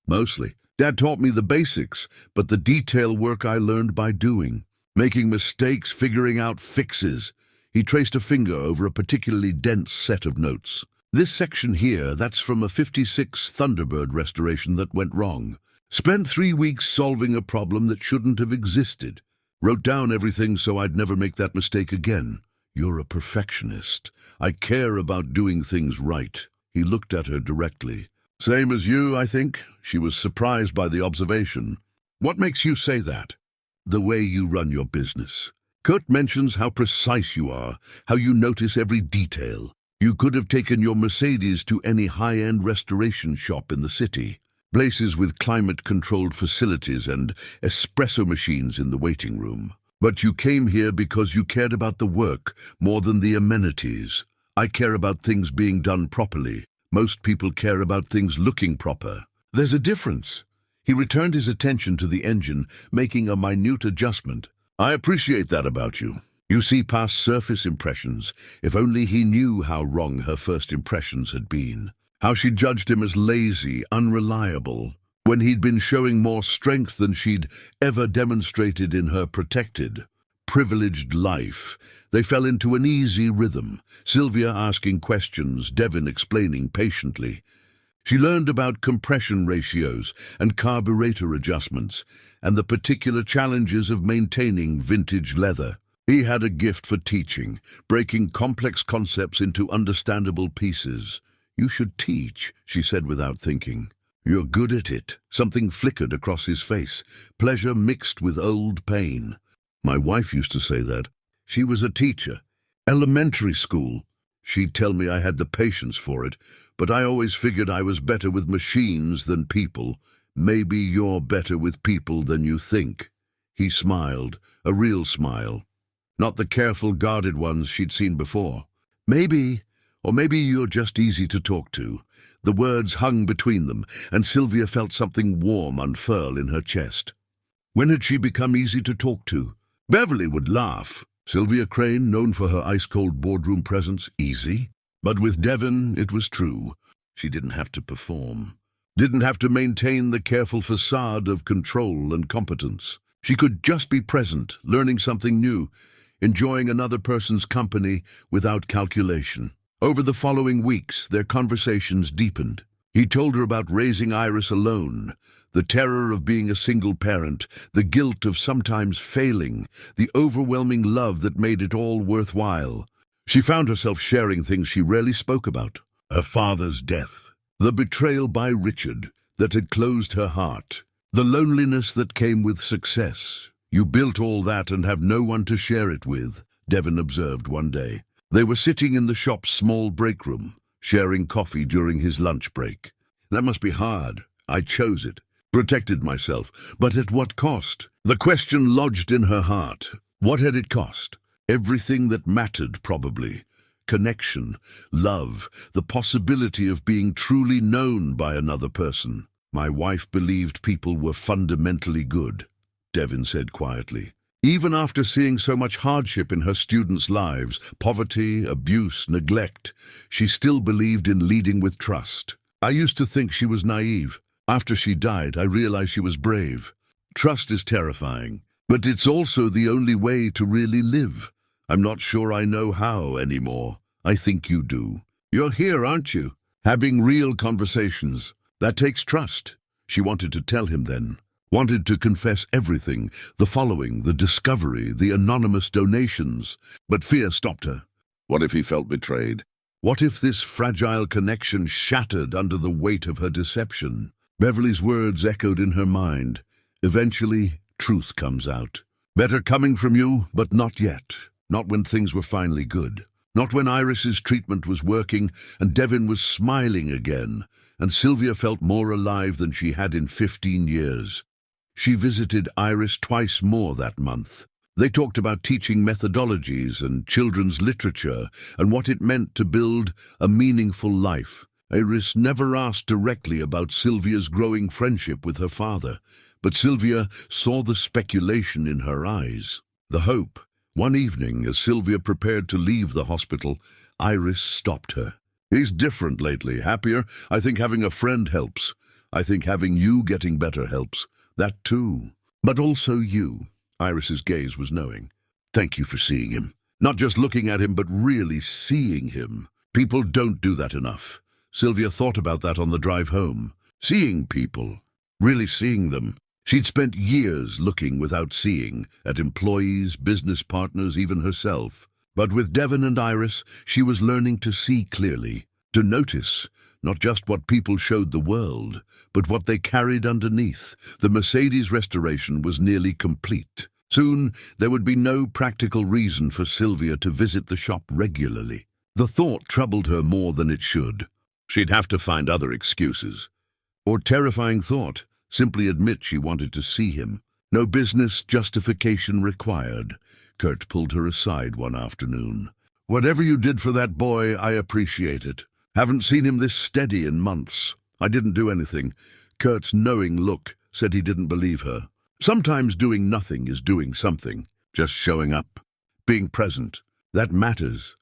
Mostly. Dad taught me the basics, but the detail work I learned by doing. Making mistakes, figuring out fixes. He traced a finger over a particularly dense set of notes. This section here, that's from a '56 Thunderbird restoration that went wrong. Spent 3 weeks solving a problem that shouldn't have existed. Wrote down everything so I'd never make that mistake again. You're a perfectionist. I care about doing things right. He looked at her directly. Same as you, I think. She was surprised by the observation. What makes you say that? The way you run your business. Kurt mentions how precise you are, how you notice every detail. You could have taken your Mercedes to any high-end restoration shop in the city. Places with climate-controlled facilities and espresso machines in the waiting room. But you came here because you cared about the work more than the amenities. I care about things being done properly. Most people care about things looking proper. There's a difference. He returned his attention to the engine, making a minute adjustment. I appreciate that about you. You see past surface impressions. If only he knew how wrong her first impressions had been. How she judged him as lazy, unreliable, when he'd been showing more strength than she'd ever demonstrated in her protected, privileged life. They fell into an easy rhythm, Sylvia asking questions, Devin explaining patiently. She learned about compression ratios and carburetor adjustments, and the particular challenges of maintaining vintage leather. He had a gift for teaching, breaking complex concepts into understandable pieces. You should teach, she said without thinking. You're good at it. Something flickered across his face, pleasure mixed with old pain. My wife used to say that. She was a teacher. Elementary school. She'd tell me I had the patience for it, but I always figured I was better with machines than people. Maybe you're better with people than you think. He smiled, a real smile. Not the careful, guarded ones she'd seen before. Maybe, or maybe you're just easy to talk to. The words hung between them, and Sylvia felt something warm unfurl in her chest. When had she become easy to talk to? Beverly would laugh. Sylvia Crane, known for her ice-cold boardroom presence, easy. But with Devin, it was true. She didn't have to perform. Didn't have to maintain the careful facade of control and competence. She could just be present, learning something new, enjoying another person's company without calculation. Over the following weeks, their conversations deepened. He told her about raising Iris alone, the terror of being a single parent, the guilt of sometimes failing, the overwhelming love that made it all worthwhile. She found herself sharing things she rarely spoke about. Her father's death, the betrayal by Richard that had closed her heart, the loneliness that came with success. You built all that and have no one to share it with, Devin observed one day. They were sitting in the shop's small break room, sharing coffee during his lunch break. That must be hard. I chose it. Protected myself. But at what cost? The question lodged in her heart. What had it cost? Everything that mattered, probably. Connection, love, the possibility of being truly known by another person. My wife believed people were fundamentally good, Devin said quietly. Even after seeing so much hardship in her students' lives, poverty, abuse, neglect, she still believed in leading with trust. I used to think she was naive. After she died, I realized she was brave. Trust is terrifying, but it's also the only way to really live. I'm not sure I know how anymore. I think you do. You're here, aren't you? Having real conversations. That takes trust. She wanted to tell him then. Wanted to confess everything, the following, the discovery, the anonymous donations. But fear stopped her. What if he felt betrayed? What if this fragile connection shattered under the weight of her deception? Beverly's words echoed in her mind. Eventually, truth comes out. Better coming from you, but not yet. Not when things were finally good. Not when Iris's treatment was working and Devin was smiling again, and Sylvia felt more alive than she had in 15 years. She visited Iris twice more that month. They talked about teaching methodologies and children's literature and what it meant to build a meaningful life. Iris never asked directly about Sylvia's growing friendship with her father, but Sylvia saw the speculation in her eyes. The hope. One evening, as Sylvia prepared to leave the hospital, Iris stopped her. "He's different lately, happier. I think having a friend helps. I think having you getting better helps. That too. But also you." Iris's gaze was knowing. "Thank you for seeing him. Not just looking at him, but really seeing him. People don't do that enough." Sylvia thought about that on the drive home. Seeing people. Really seeing them. She'd spent years looking without seeing, at employees, business partners, even herself. But with Devin and Iris, she was learning to see clearly, to notice, not just what people showed the world, but what they carried underneath. The Mercedes restoration was nearly complete. Soon, there would be no practical reason for Sylvia to visit the shop regularly. The thought troubled her more than it should. She'd have to find other excuses. Or terrifying thought, simply admit she wanted to see him. No business justification required. Kurt pulled her aside one afternoon. "Whatever you did for that boy, I appreciate it. Haven't seen him this steady in months. I didn't do anything." Kurt's knowing look said he didn't believe her. Sometimes doing nothing is doing something. Just showing up. Being present. That matters.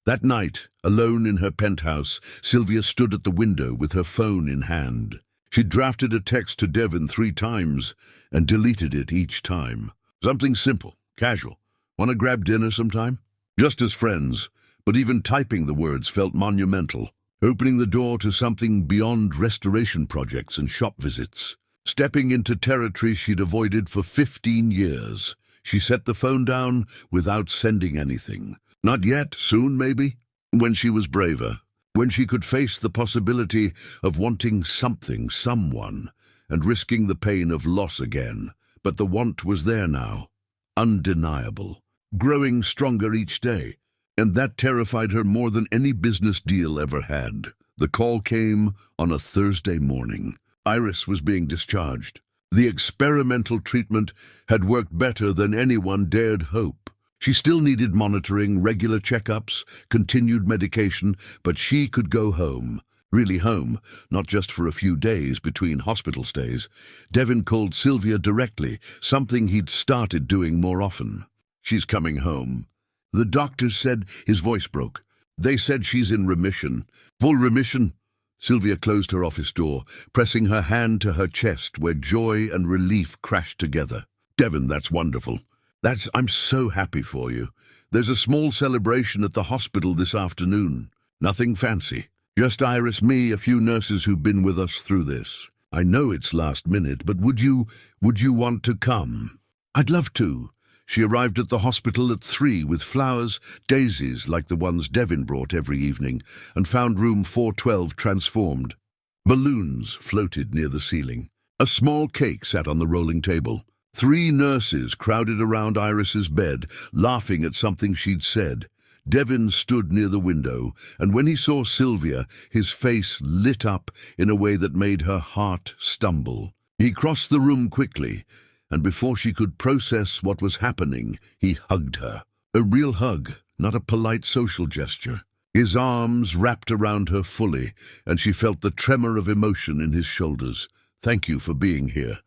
That night, alone in her penthouse, Sylvia stood at the window with her phone in hand. She'd drafted a text to Devin 3 times and deleted it each time. Something simple, casual. "Want to grab dinner sometime?" Just as friends, but even typing the words felt monumental, opening the door to something beyond restoration projects and shop visits. Stepping into territory she'd avoided for 15 years. She set the phone down without sending anything. Not yet, soon maybe. When she was braver. When she could face the possibility of wanting something, someone, and risking the pain of loss again. But the want was there now. Undeniable. Growing stronger each day. And that terrified her more than any business deal ever had. The call came on a Thursday morning. Iris was being discharged. The experimental treatment had worked better than anyone dared hope. She still needed monitoring, regular checkups, continued medication, but she could go home. Really home, not just for a few days between hospital stays. Devin called Sylvia directly, something he'd started doing more often. "She's coming home." The doctors said. His voice broke. "They said she's in remission. Full remission." Sylvia closed her office door, pressing her hand to her chest where joy and relief crashed together. "Devin, that's wonderful. I'm so happy for you. There's a small celebration at the hospital this afternoon. Nothing fancy. Just Iris, me, a few nurses who've been with us through this. I know it's last minute, but would you want to come?" "I'd love to." She arrived at the hospital at 3 with flowers, daisies like the ones Devin brought every evening, and found room 412 transformed. Balloons floated near the ceiling. A small cake sat on the rolling table. 3 nurses crowded around Iris's bed, laughing at something she'd said. Devin stood near the window, and when he saw Sylvia, his face lit up in a way that made her heart stumble. He crossed the room quickly, and before she could process what was happening, he hugged her. A real hug, not a polite social gesture. His arms wrapped around her fully, and she felt the tremor of emotion in his shoulders. "Thank you for being here,"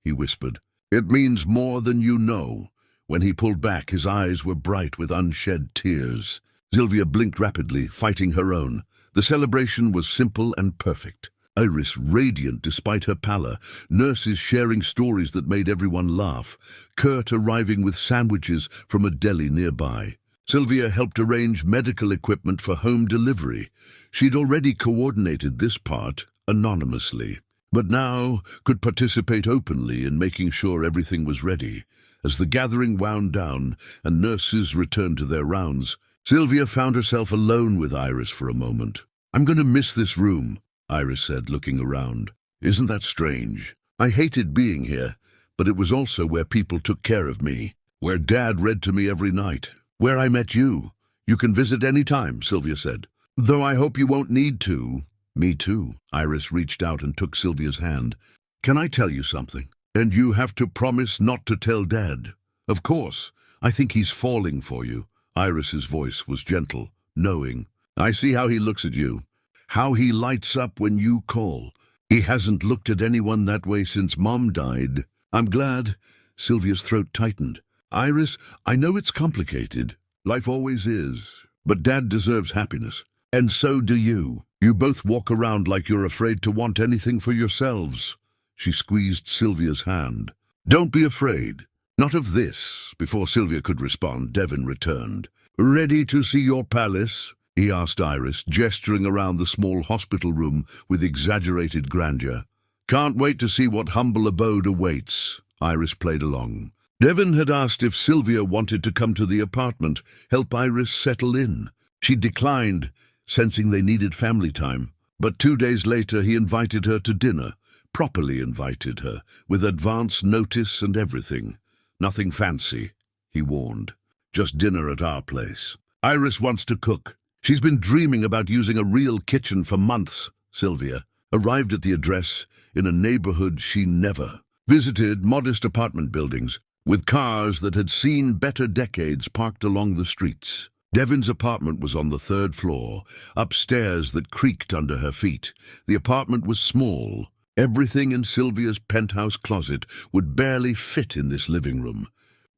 he whispered. "It means more than you know." When he pulled back, his eyes were bright with unshed tears. Sylvia blinked rapidly, fighting her own. The celebration was simple and perfect. Iris radiant despite her pallor, nurses sharing stories that made everyone laugh, Kurt arriving with sandwiches from a deli nearby. Sylvia helped arrange medical equipment for home delivery. She'd already coordinated this part anonymously, but now could participate openly in making sure everything was ready. As the gathering wound down and nurses returned to their rounds, Sylvia found herself alone with Iris for a moment. "I'm going to miss this room," Iris said, looking around. "Isn't that strange? I hated being here, but it was also where people took care of me, where Dad read to me every night, where I met you. You can visit any time," Sylvia said. "Though I hope you won't need to." "Me too." Iris reached out and took Sylvia's hand. "Can I tell you something? And you have to promise not to tell Dad." "Of course. I think he's falling for you." Iris's voice was gentle, knowing. "I see how he looks at you. How he lights up when you call. He hasn't looked at anyone that way since Mom died." "I'm glad." Sylvia's throat tightened. Iris, I know it's complicated. Life always is. But Dad deserves happiness. And so do you. You both walk around like you're afraid to want anything for yourselves. She squeezed Sylvia's hand. Don't be afraid. Not of this. Before Sylvia could respond, Devin returned. Ready to see your palace? He asked Iris, gesturing around the small hospital room with exaggerated grandeur. Can't wait to see what humble abode awaits. Iris played along. Devin had asked if Sylvia wanted to come to the apartment, help Iris settle in. She declined, sensing they needed family time. But 2 days later he invited her to dinner, properly invited her, with advance notice and everything. Nothing fancy, he warned. Just dinner at our place. Iris wants to cook. She's been dreaming about using a real kitchen for months. Sylvia arrived at the address in a neighborhood she never visited, modest apartment buildings, with cars that had seen better decades parked along the streets. Devin's apartment was on the 3rd floor, upstairs that creaked under her feet. The apartment was small. Everything in Sylvia's penthouse closet would barely fit in this living room.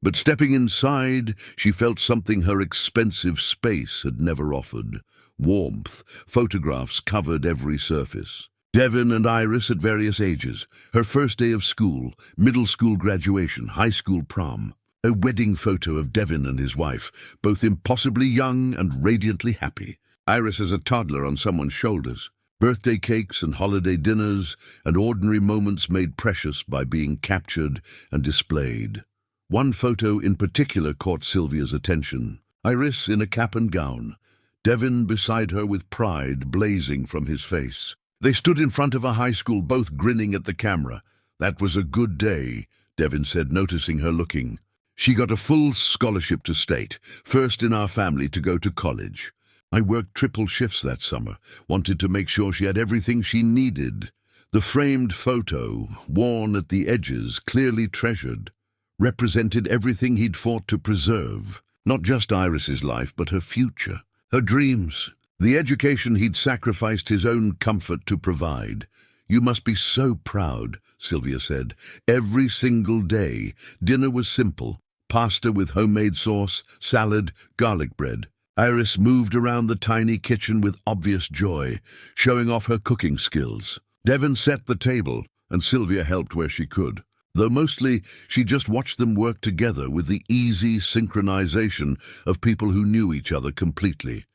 But stepping inside, she felt something her expensive space had never offered. Warmth. Photographs covered every surface. Devin and Iris at various ages. Her first day of school, middle school graduation, high school prom. A wedding photo of Devin and his wife, both impossibly young and radiantly happy. Iris as a toddler on someone's shoulders. Birthday cakes and holiday dinners, and ordinary moments made precious by being captured and displayed. One photo in particular caught Sylvia's attention. Iris in a cap and gown. Devin beside her with pride blazing from his face. They stood in front of a high school, both grinning at the camera. That was a good day, Devin said, noticing her looking. She got a full scholarship to state, first in our family to go to college. I worked triple shifts that summer, wanted to make sure she had everything she needed. The framed photo, worn at the edges, clearly treasured, represented everything he'd fought to preserve. Not just Iris's life, but her future, her dreams, the education he'd sacrificed his own comfort to provide. You must be so proud, Sylvia said. Every single day, dinner was simple. Pasta with homemade sauce, salad, garlic bread. Iris moved around the tiny kitchen with obvious joy, showing off her cooking skills. Devin set the table, and Sylvia helped where she could. Though mostly she just watched them work together with the easy synchronization of people who knew each other completely.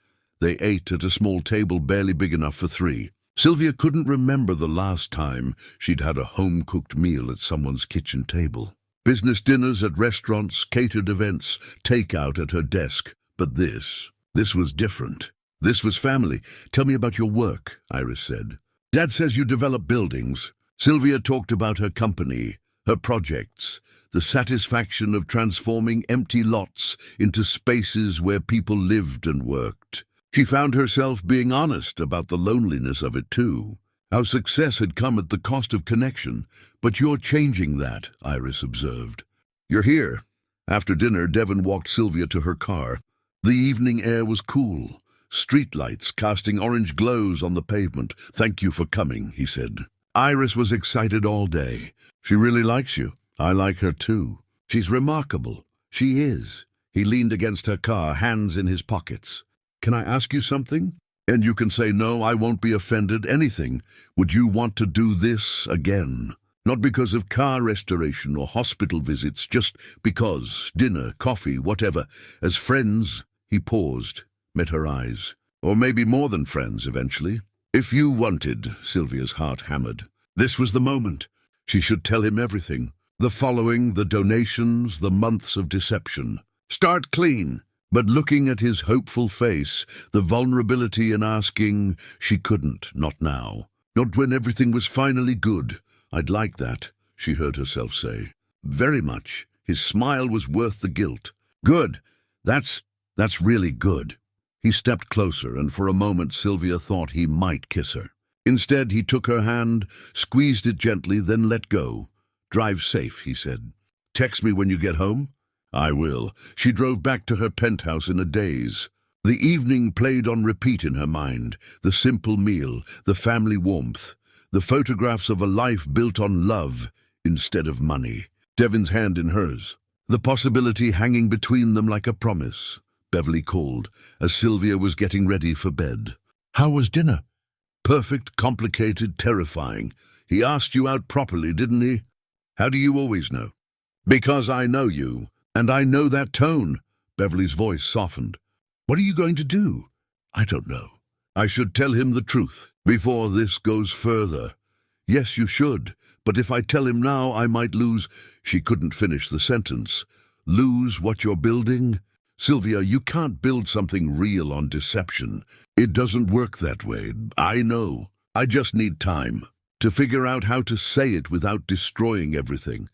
They ate at a small table barely big enough for 3. Sylvia couldn't remember the last time she'd had a home-cooked meal at someone's kitchen table. Business dinners at restaurants, catered events, takeout at her desk. But this was different. This was family. Tell me about your work, Iris said. Dad says you develop buildings. Sylvia talked about her company, her projects, the satisfaction of transforming empty lots into spaces where people lived and worked. She found herself being honest about the loneliness of it too. How success had come at the cost of connection. But you're changing that, Iris observed. You're here. After dinner, Devin walked Sylvia to her car. The evening air was cool, streetlights casting orange glows on the pavement. Thank you for coming, he said. Iris was excited all day. She really likes you. I like her too. She's remarkable. She is. He leaned against her car, hands in his pockets. Can I ask you something? And you can say no, I won't be offended, anything. Would you want to do this again? Not because of car restoration or hospital visits, just because, dinner, coffee, whatever. As friends, he paused, met her eyes. Or maybe more than friends, eventually. If you wanted, Sylvia's heart hammered. This was the moment. She should tell him everything. The following, the donations, the months of deception. Start clean. But looking at his hopeful face, the vulnerability in asking, she couldn't, not now. Not when everything was finally good. I'd like that, she heard herself say. Very much. His smile was worth the guilt. Good. That's really good. He stepped closer, and for a moment Sylvia thought he might kiss her. Instead, he took her hand, squeezed it gently, then let go. Drive safe, he said. Text me when you get home? I will. She drove back to her penthouse in a daze. The evening played on repeat in her mind. The simple meal, the family warmth, the photographs of a life built on love instead of money. Devin's hand in hers. the possibility hanging between them like a promise. Beverly called as Sylvia was getting ready for bed. "How was dinner?" "Perfect, complicated, terrifying. He asked you out properly, didn't he?" "How do you always know?" "Because I know you, and I know that tone." Beverly's voice softened. "What are you going to do?" "I don't know. I should tell him the truth before this goes further." "Yes, you should. But if I tell him now, I might lose—" She couldn't finish the sentence. "Lose what you're building?" "Sylvia, you can't build something real on deception. It doesn't work that way. I know. I just need time to figure out how to say it without destroying everything."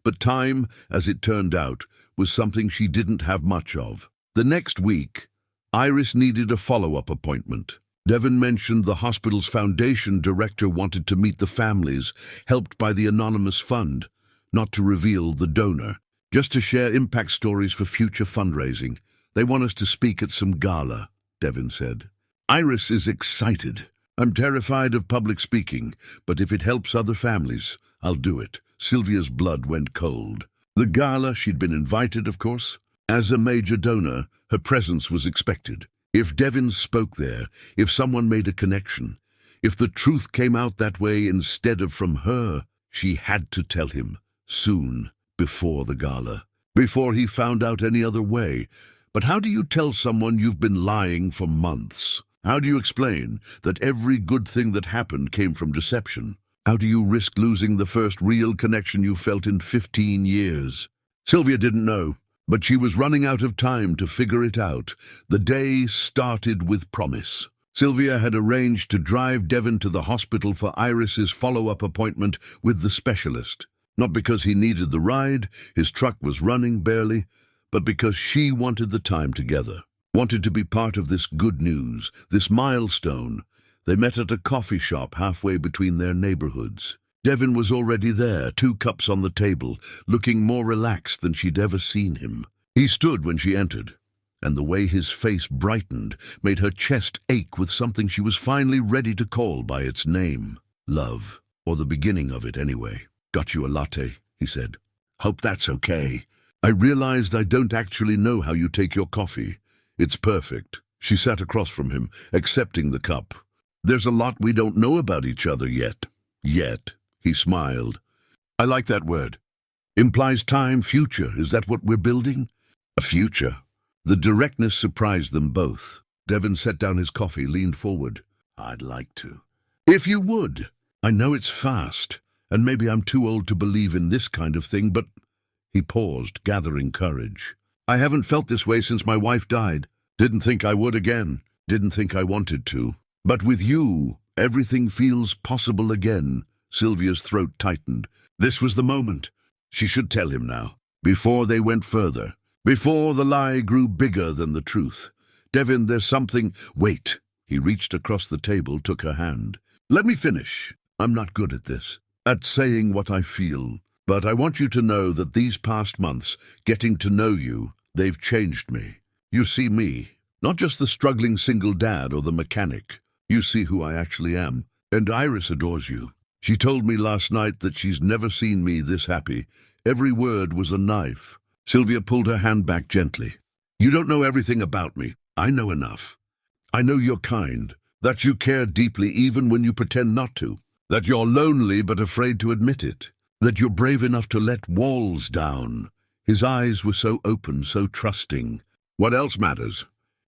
But time, as it turned out, was something she didn't have much of. The next week, Iris needed a follow-up appointment. Devin mentioned the hospital's foundation director wanted to meet the families, helped by the anonymous fund, not to reveal the donor, just to share impact stories for future fundraising. "They want us to speak at some gala," Devin said. Iris is excited. "I'm terrified of public speaking, but if it helps other families, I'll do it." Sylvia's blood went cold. The gala, she'd been invited, of course. As a major donor, her presence was expected. If Devin spoke there, if someone made a connection, if the truth came out that way instead of from her, she had to tell him, soon, before the gala, before he found out any other way. But how do you tell someone you've been lying for months? How do you explain that every good thing that happened came from deception? How do you risk losing the first real connection you felt in 15 years? Sylvia didn't know, but she was running out of time to figure it out. The day started with promise. Sylvia had arranged to drive Devin to the hospital for Iris's follow-up appointment with the specialist. Not because he needed the ride, his truck was running barely, but because she wanted the time together, wanted to be part of this good news, this milestone. They met at a coffee shop halfway between their neighborhoods. Devin was already there, 2 cups on the table, looking more relaxed than she'd ever seen him. He stood when she entered, and the way his face brightened made her chest ache with something she was finally ready to call by its name. Love, or the beginning of it anyway. "Got you a latte," he said. "Hope that's okay. I realized I don't actually know how you take your coffee." "It's perfect." She sat across from him, accepting the cup. "There's a lot we don't know about each other yet." "Yet," he smiled. "I like that word. Implies time, future. Is that what we're building?" "A future." The directness surprised them both. Devin set down his coffee, leaned forward. "I'd like to." "If you would. I know it's fast, and maybe I'm too old to believe in this kind of thing, but—" He paused, gathering courage. "I haven't felt this way since my wife died. Didn't think I would again. Didn't think I wanted to. But with you, everything feels possible again." Sylvia's throat tightened. This was the moment. She should tell him now, before they went further, before the lie grew bigger than the truth. "Devin, there's something—" "Wait." He reached across the table, took her hand. "Let me finish. I'm not good at this, at saying what I feel. But I want you to know that these past months, getting to know you, they've changed me. You see me, not just the struggling single dad or the mechanic. You see who I actually am. And Iris adores you. She told me last night that she's never seen me this happy. Every word was a knife." Sylvia pulled her hand back gently. "You don't know everything about me. I know enough. I know you're kind, that you care deeply even when you pretend not to, that you're lonely but afraid to admit it, that you're brave enough to let walls down." His eyes were so open, so trusting. "What else matters?"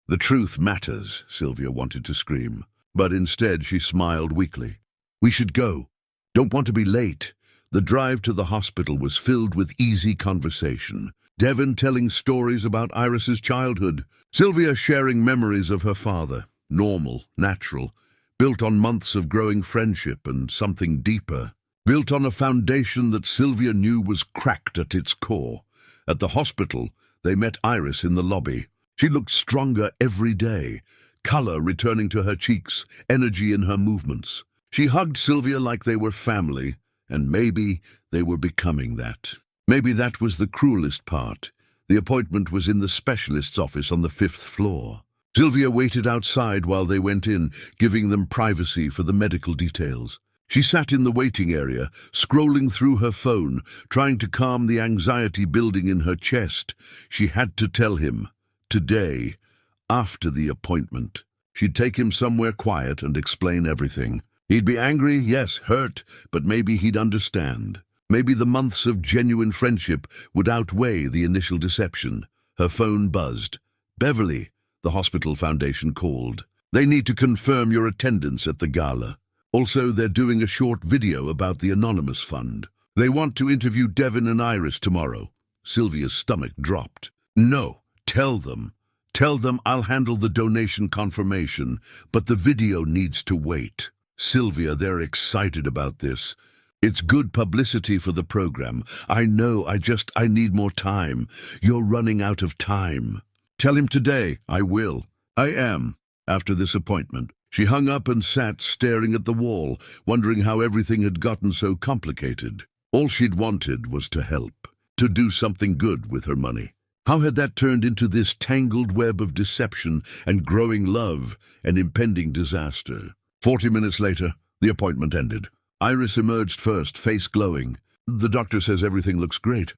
"The truth matters," Sylvia wanted to scream. But instead she smiled weakly. "We should go. Don't want to be late." The drive to the hospital was filled with easy conversation. Devin telling stories about Iris's childhood. Sylvia sharing memories of her father. Normal, natural, built on months of growing friendship and something deeper. Built on a foundation that Sylvia knew was cracked at its core. At the hospital, they met Iris in the lobby. She looked stronger every day. Color returning to her cheeks, energy in her movements. She hugged Sylvia like they were family, and maybe they were becoming that. Maybe that was the cruelest part. The appointment was in the specialist's office on the 5th floor. Sylvia waited outside while they went in, giving them privacy for the medical details. She sat in the waiting area, scrolling through her phone, trying to calm the anxiety building in her chest. She had to tell him, today, after the appointment. She'd take him somewhere quiet and explain everything. He'd be angry, yes, hurt, but maybe he'd understand. Maybe the months of genuine friendship would outweigh the initial deception. Her phone buzzed. Beverly, the hospital foundation called. They need to confirm your attendance at the gala. Also, they're doing a short video about the Anonymous Fund. They want to interview Devin and Iris tomorrow. Sylvia's stomach dropped. No, tell them. Tell them I'll handle the donation confirmation, but the video needs to wait. Sylvia, they're excited about this. It's good publicity for the program. I know, I need more time. You're running out of time. Tell him today. I will. I am. After this appointment. She hung up and sat staring at the wall, wondering how everything had gotten so complicated. All she'd wanted was to help, to do something good with her money. How had that turned into this tangled web of deception and growing love and impending disaster? 40 minutes later, the appointment ended. Iris emerged first, face glowing. The doctor says everything looks great.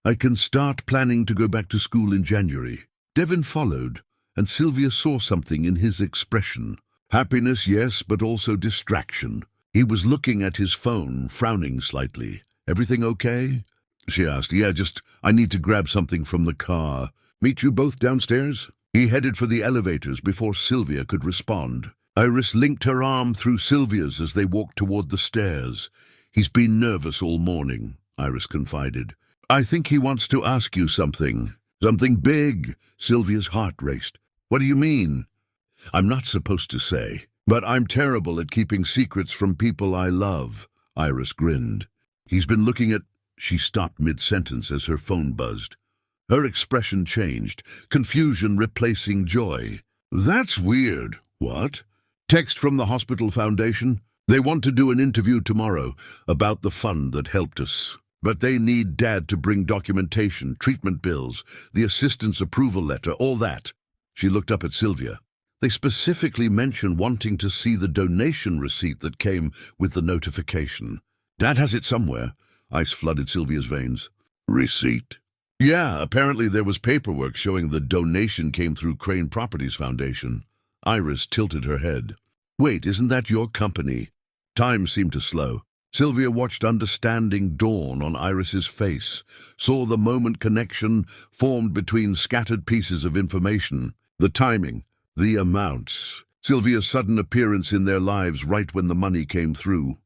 I can start planning to go back to school in January. Devin followed, and Sylvia saw something in his expression. Happiness, yes, but also distraction. He was looking at his phone, frowning slightly. Everything okay? She asked. Yeah, I need to grab something from the car. Meet you both downstairs? He headed for the elevators before Sylvia could respond. Iris linked her arm through Sylvia's as they walked toward the stairs. He's been nervous all morning, Iris confided. I think he wants to ask you something. Something big. Sylvia's heart raced. What do you mean? I'm not supposed to say, but I'm terrible at keeping secrets from people I love. Iris grinned. He's been looking at... She stopped mid-sentence as her phone buzzed. Her expression changed, confusion replacing joy. That's weird. What? Text from the hospital foundation. They want to do an interview tomorrow about the fund that helped us. But they need Dad to bring documentation, treatment bills, the assistant's approval letter, all that. She looked up at Sylvia. They specifically mention wanting to see the donation receipt that came with the notification. Dad has it somewhere. Ice flooded Sylvia's veins. Receipt? Yeah, apparently there was paperwork showing the donation came through Crane Properties Foundation. Iris tilted her head. Wait, isn't that your company? Time seemed to slow. Sylvia watched understanding dawn on Iris's face, saw the moment connection formed between scattered pieces of information, the timing, the amounts, Sylvia's sudden appearance in their lives right when the money came through.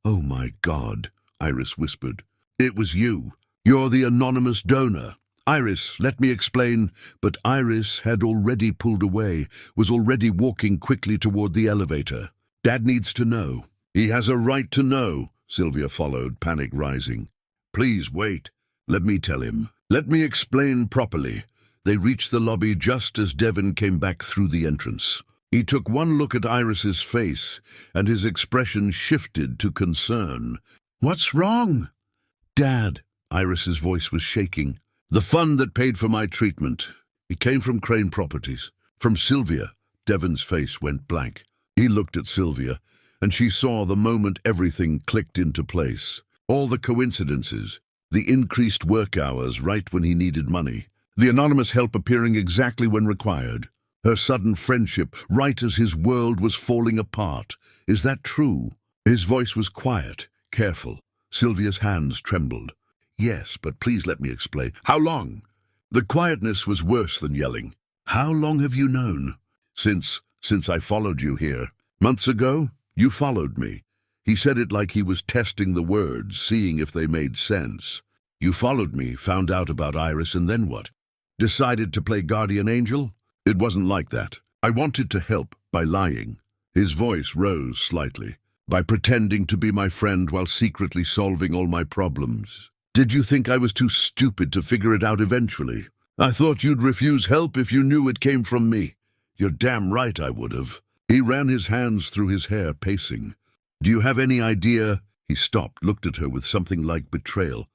Oh my God, Iris whispered. It was you. You're the anonymous donor. Iris, let me explain. But Iris had already pulled away, was already walking quickly toward the elevator. Dad needs to know. He has a right to know, Sylvia followed, panic rising. Please wait. Let me tell him. Let me explain properly. They reached the lobby just as Devin came back through the entrance. He took one look at Iris's face, and his expression shifted to concern. What's wrong? Dad, Iris's voice was shaking. The fund that paid for my treatment. It came from Crane Properties. From Sylvia. Devin's face went blank. He looked at Sylvia, and she saw the moment everything clicked into place. All the coincidences, the increased work hours right when he needed money, the anonymous help appearing exactly when required, her sudden friendship right as his world was falling apart. Is that true? His voice was quiet, careful. Sylvia's hands trembled. Yes, but please let me explain. How long? The quietness was worse than yelling. How long have you known? Since I followed you here. Months ago, you followed me. He said it like he was testing the words, seeing if they made sense. You followed me, found out about Iris, and then what? Decided to play guardian angel? It wasn't like that. I wanted to help by lying. His voice rose slightly. By pretending to be my friend while secretly solving all my problems. Did you think I was too stupid to figure it out eventually? I thought you'd refuse help if you knew it came from me. You're damn right I would have. He ran his hands through his hair, pacing. Do you have any idea? He stopped, looked at her with something like betrayal.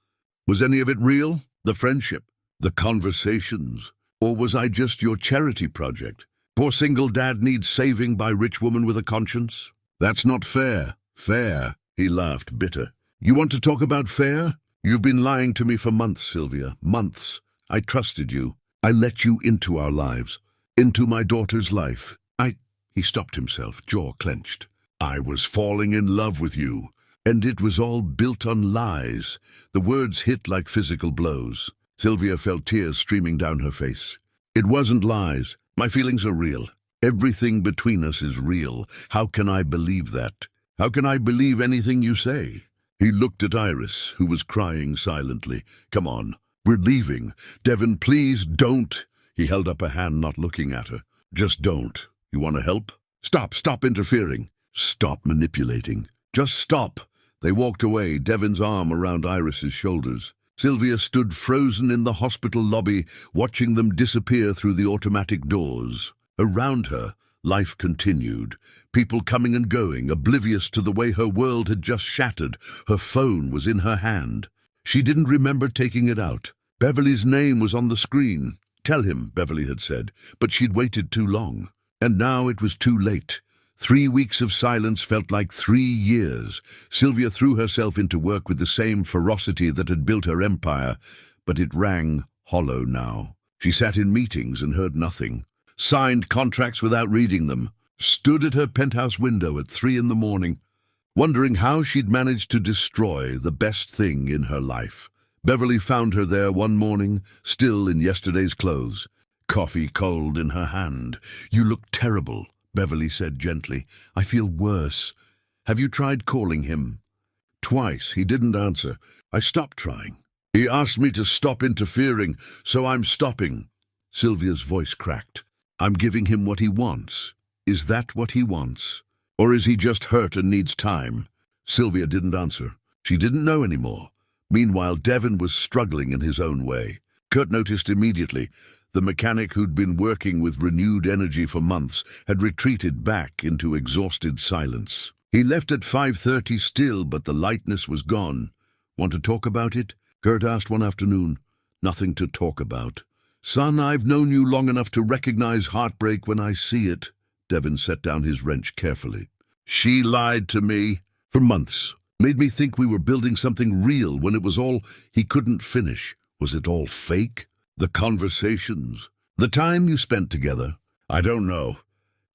Was any of it real? The friendship? The conversations? Or was I just your charity project? Poor single dad needs saving by rich woman with a conscience? That's not fair. Fair. He laughed, bitter. You want to talk about fair? You've been lying to me for months, Sylvia. Months. I trusted you. I let you into our lives. Into my daughter's life. He stopped himself, jaw clenched. I was falling in love with you. And it was all built on lies. The words hit like physical blows. Sylvia felt tears streaming down her face. It wasn't lies. My feelings are real. Everything between us is real. How can I believe that? How can I believe anything you say? He looked at Iris, who was crying silently. Come on, we're leaving. Devin, please don't. He held up a hand, not looking at her. Just don't. You want to help? Stop interfering. Stop manipulating. Just stop. They walked away, Devin's arm around Iris's shoulders. Sylvia stood frozen in the hospital lobby, watching them disappear through the automatic doors. Around her, life continued. People coming and going, oblivious to the way her world had just shattered. Her phone was in her hand. She didn't remember taking it out. Beverly's name was on the screen. Tell him, Beverly had said, but she'd waited too long. And now it was too late. 3 weeks of silence felt like 3 years. Sylvia threw herself into work with the same ferocity that had built her empire, but it rang hollow now. She sat in meetings and heard nothing, signed contracts without reading them, stood at her penthouse window at 3 in the morning, wondering how she'd managed to destroy the best thing in her life. Beverly found her there one morning, still in yesterday's clothes, coffee cold in her hand. You look terrible, Beverly said gently. I feel worse. Have you tried calling him? Twice. He didn't answer. I stopped trying. He asked me to stop interfering, so I'm stopping. Sylvia's voice cracked. I'm giving him what he wants. Is that what he wants? Or is he just hurt and needs time? Sylvia didn't answer. She didn't know anymore. Meanwhile, Devin was struggling in his own way. Kurt noticed immediately. The mechanic who'd been working with renewed energy for months had retreated back into exhausted silence. He left at 5:30 still, but the lightness was gone. Want to talk about it? Kurt asked one afternoon. Nothing to talk about. Son, I've known you long enough to recognize heartbreak when I see it. Devin set down his wrench carefully. She lied to me for months. Made me think we were building something real when it was all he couldn't finish. Was it all fake? The conversations? The time you spent together? I don't know.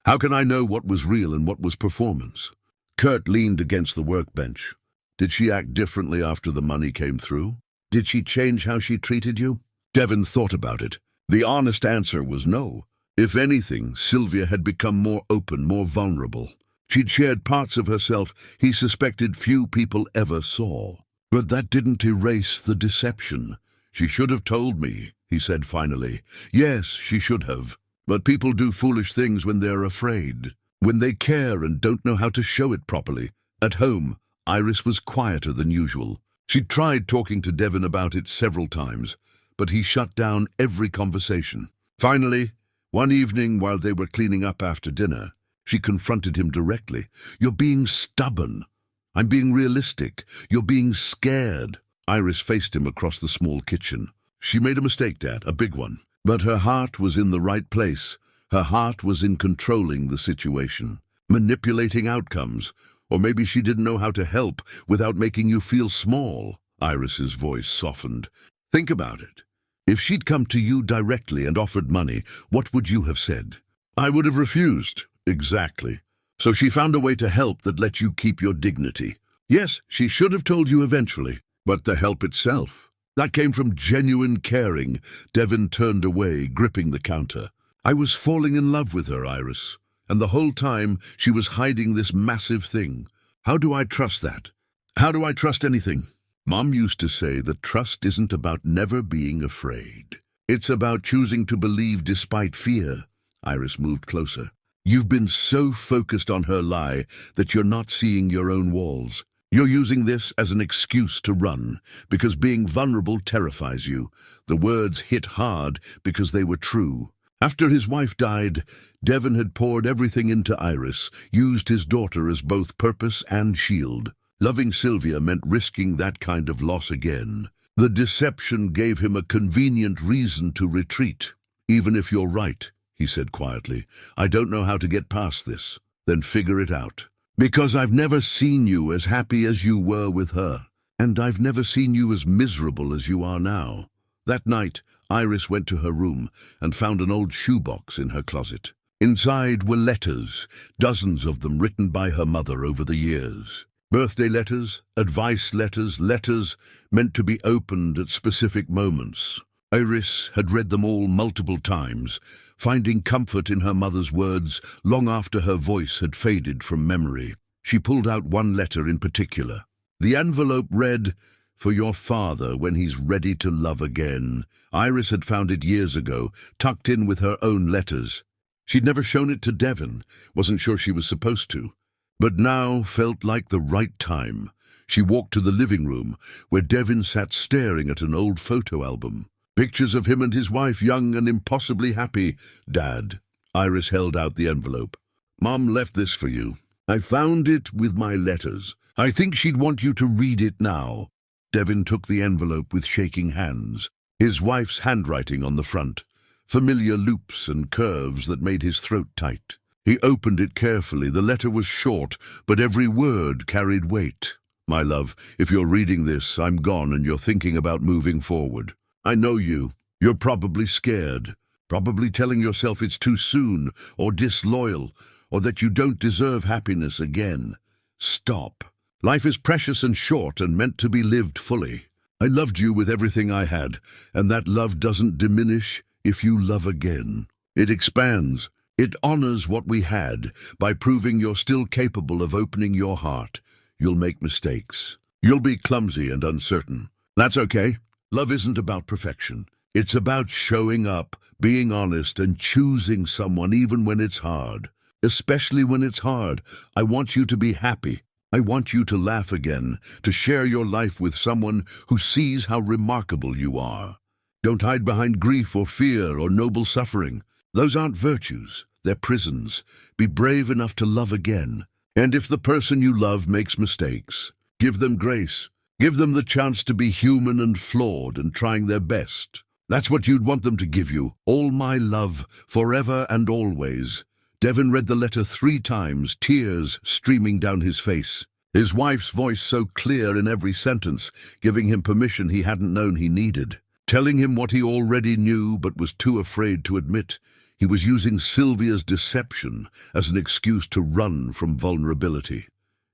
How can I know what was real and what was performance? Kurt leaned against the workbench. Did she act differently after the money came through? Did she change how she treated you? Devin thought about it. The honest answer was no. If anything, Sylvia had become more open, more vulnerable. She'd shared parts of herself he suspected few people ever saw. But that didn't erase the deception. She should have told me, he said finally. Yes, she should have. But people do foolish things when they're afraid, when they care and don't know how to show it properly. At home, Iris was quieter than usual. She'd tried talking to Devin about it several times, but he shut down every conversation. Finally, one evening while they were cleaning up after dinner, she confronted him directly. You're being stubborn. I'm being realistic. You're being scared. Iris faced him across the small kitchen. She made a mistake, Dad, a big one. But her heart was in the right place. Her heart was in controlling the situation, manipulating outcomes. Or maybe she didn't know how to help without making you feel small. Iris's voice softened. Think about it. If she'd come to you directly and offered money, what would you have said? I would have refused. Exactly. So she found a way to help that let you keep your dignity. Yes, she should have told you eventually, but the help itself, that came from genuine caring. Devin turned away, gripping the counter. I was falling in love with her, Iris, and the whole time she was hiding this massive thing. How do I trust that? How do I trust anything? Mom used to say that trust isn't about never being afraid. It's about choosing to believe despite fear. Iris moved closer. You've been so focused on her lie that you're not seeing your own walls. You're using this as an excuse to run, because being vulnerable terrifies you. The words hit hard because they were true. After his wife died, Devin had poured everything into Iris, used his daughter as both purpose and shield. Loving Sylvia meant risking that kind of loss again. The deception gave him a convenient reason to retreat. Even if you're right, he said quietly, I don't know how to get past this. Then figure it out. Because I've never seen you as happy as you were with her, and I've never seen you as miserable as you are now." That night, Iris went to her room and found an old shoebox in her closet. Inside were letters, dozens of them written by her mother over the years. Birthday letters, advice letters, letters meant to be opened at specific moments. Iris had read them all multiple times, finding comfort in her mother's words long after her voice had faded from memory. She pulled out one letter in particular. The envelope read, "For your father when he's ready to love again." Iris had found it years ago, tucked in with her own letters. She'd never shown it to Devin, wasn't sure she was supposed to, but now felt like the right time. She walked to the living room, where Devin sat staring at an old photo album. Pictures of him and his wife, young and impossibly happy. "Dad." Iris held out the envelope. "Mom left this for you. I found it with my letters. I think she'd want you to read it now." Devin took the envelope with shaking hands, his wife's handwriting on the front, familiar loops and curves that made his throat tight. He opened it carefully. The letter was short, but every word carried weight. "My love, if you're reading this, I'm gone and you're thinking about moving forward. I know you. You're probably scared, probably telling yourself it's too soon, or disloyal, or that you don't deserve happiness again. Stop. Life is precious and short and meant to be lived fully. I loved you with everything I had, and that love doesn't diminish if you love again. It expands. It honors what we had by proving you're still capable of opening your heart. You'll make mistakes. You'll be clumsy and uncertain. That's okay. Love isn't about perfection. It's about showing up, being honest, and choosing someone even when it's hard. Especially when it's hard. I want you to be happy. I want you to laugh again, to share your life with someone who sees how remarkable you are. Don't hide behind grief or fear or noble suffering. Those aren't virtues. They're prisons. Be brave enough to love again. And if the person you love makes mistakes, give them grace. Give them the chance to be human and flawed and trying their best. That's what you'd want them to give you. All my love, forever and always. Devin read the letter 3 times, tears streaming down his face. His wife's voice so clear in every sentence, giving him permission he hadn't known he needed. Telling him what he already knew but was too afraid to admit. He was using Sylvia's deception as an excuse to run from vulnerability.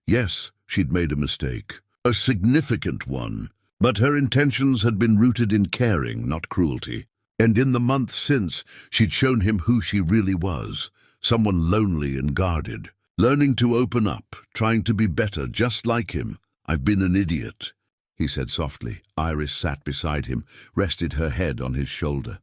Yes, she'd made a mistake. A significant one, but her intentions had been rooted in caring, not cruelty. And in the months since, she'd shown him who she really was, someone lonely and guarded, learning to open up, trying to be better, just like him. "I've been an idiot," he said softly. Iris sat beside him, rested her head on his shoulder.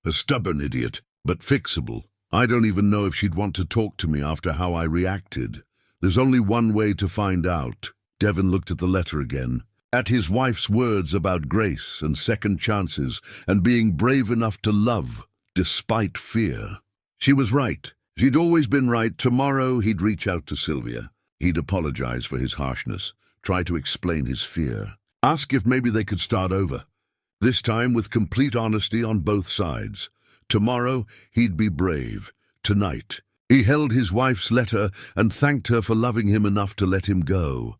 "A stubborn idiot, but fixable. I don't even know if she'd want to talk to me after how I reacted. There's only one way to find out." Devin looked at the letter again, at his wife's words about grace and second chances and being brave enough to love despite fear. She was right. She'd always been right. Tomorrow he'd reach out to Sylvia. He'd apologize for his harshness, try to explain his fear, ask if maybe they could start over, this time with complete honesty on both sides. Tomorrow he'd be brave. Tonight he held his wife's letter and thanked her for loving him enough to let him go.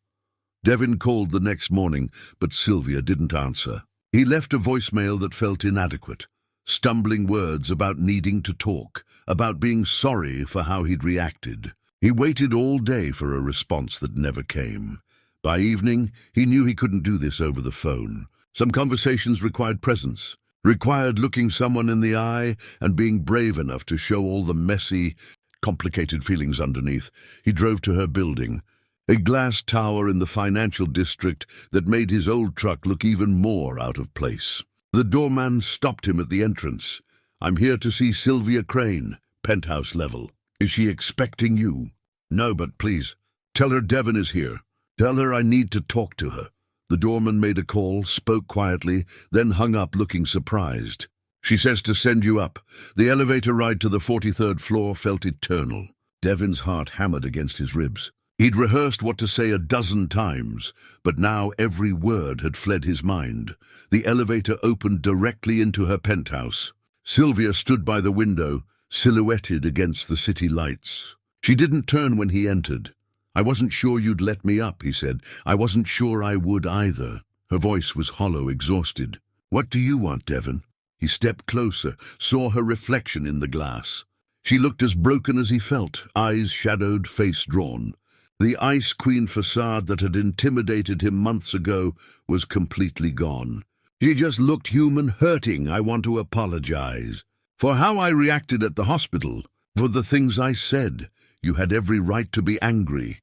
Devin called the next morning, but Sylvia didn't answer. He left a voicemail that felt inadequate, stumbling words about needing to talk, about being sorry for how he'd reacted. He waited all day for a response that never came. By evening, he knew he couldn't do this over the phone. Some conversations required presence, required looking someone in the eye and being brave enough to show all the messy, complicated feelings underneath. He drove to her building, a glass tower in the financial district that made his old truck look even more out of place. The doorman stopped him at the entrance. "I'm here to see Sylvia Crane, penthouse level. Is she expecting you?" "No, but please, tell her Devin is here. Tell her I need to talk to her." The doorman made a call, spoke quietly, then hung up looking surprised. "She says to send you up." The elevator ride to the 43rd floor felt eternal. Devin's heart hammered against his ribs. He'd rehearsed what to say a dozen times, but now every word had fled his mind. The elevator opened directly into her penthouse. Sylvia stood by the window, silhouetted against the city lights. She didn't turn when he entered. I wasn't sure you'd let me up, he said. I wasn't sure I would either. Her voice was hollow, exhausted. What do you want, Devin? He stepped closer, saw her reflection in the glass. She looked as broken as he felt, eyes shadowed, face drawn. The Ice Queen facade that had intimidated him months ago was completely gone. She just looked human, hurting. I want to apologize. For how I reacted at the hospital, for the things I said. You had every right to be angry.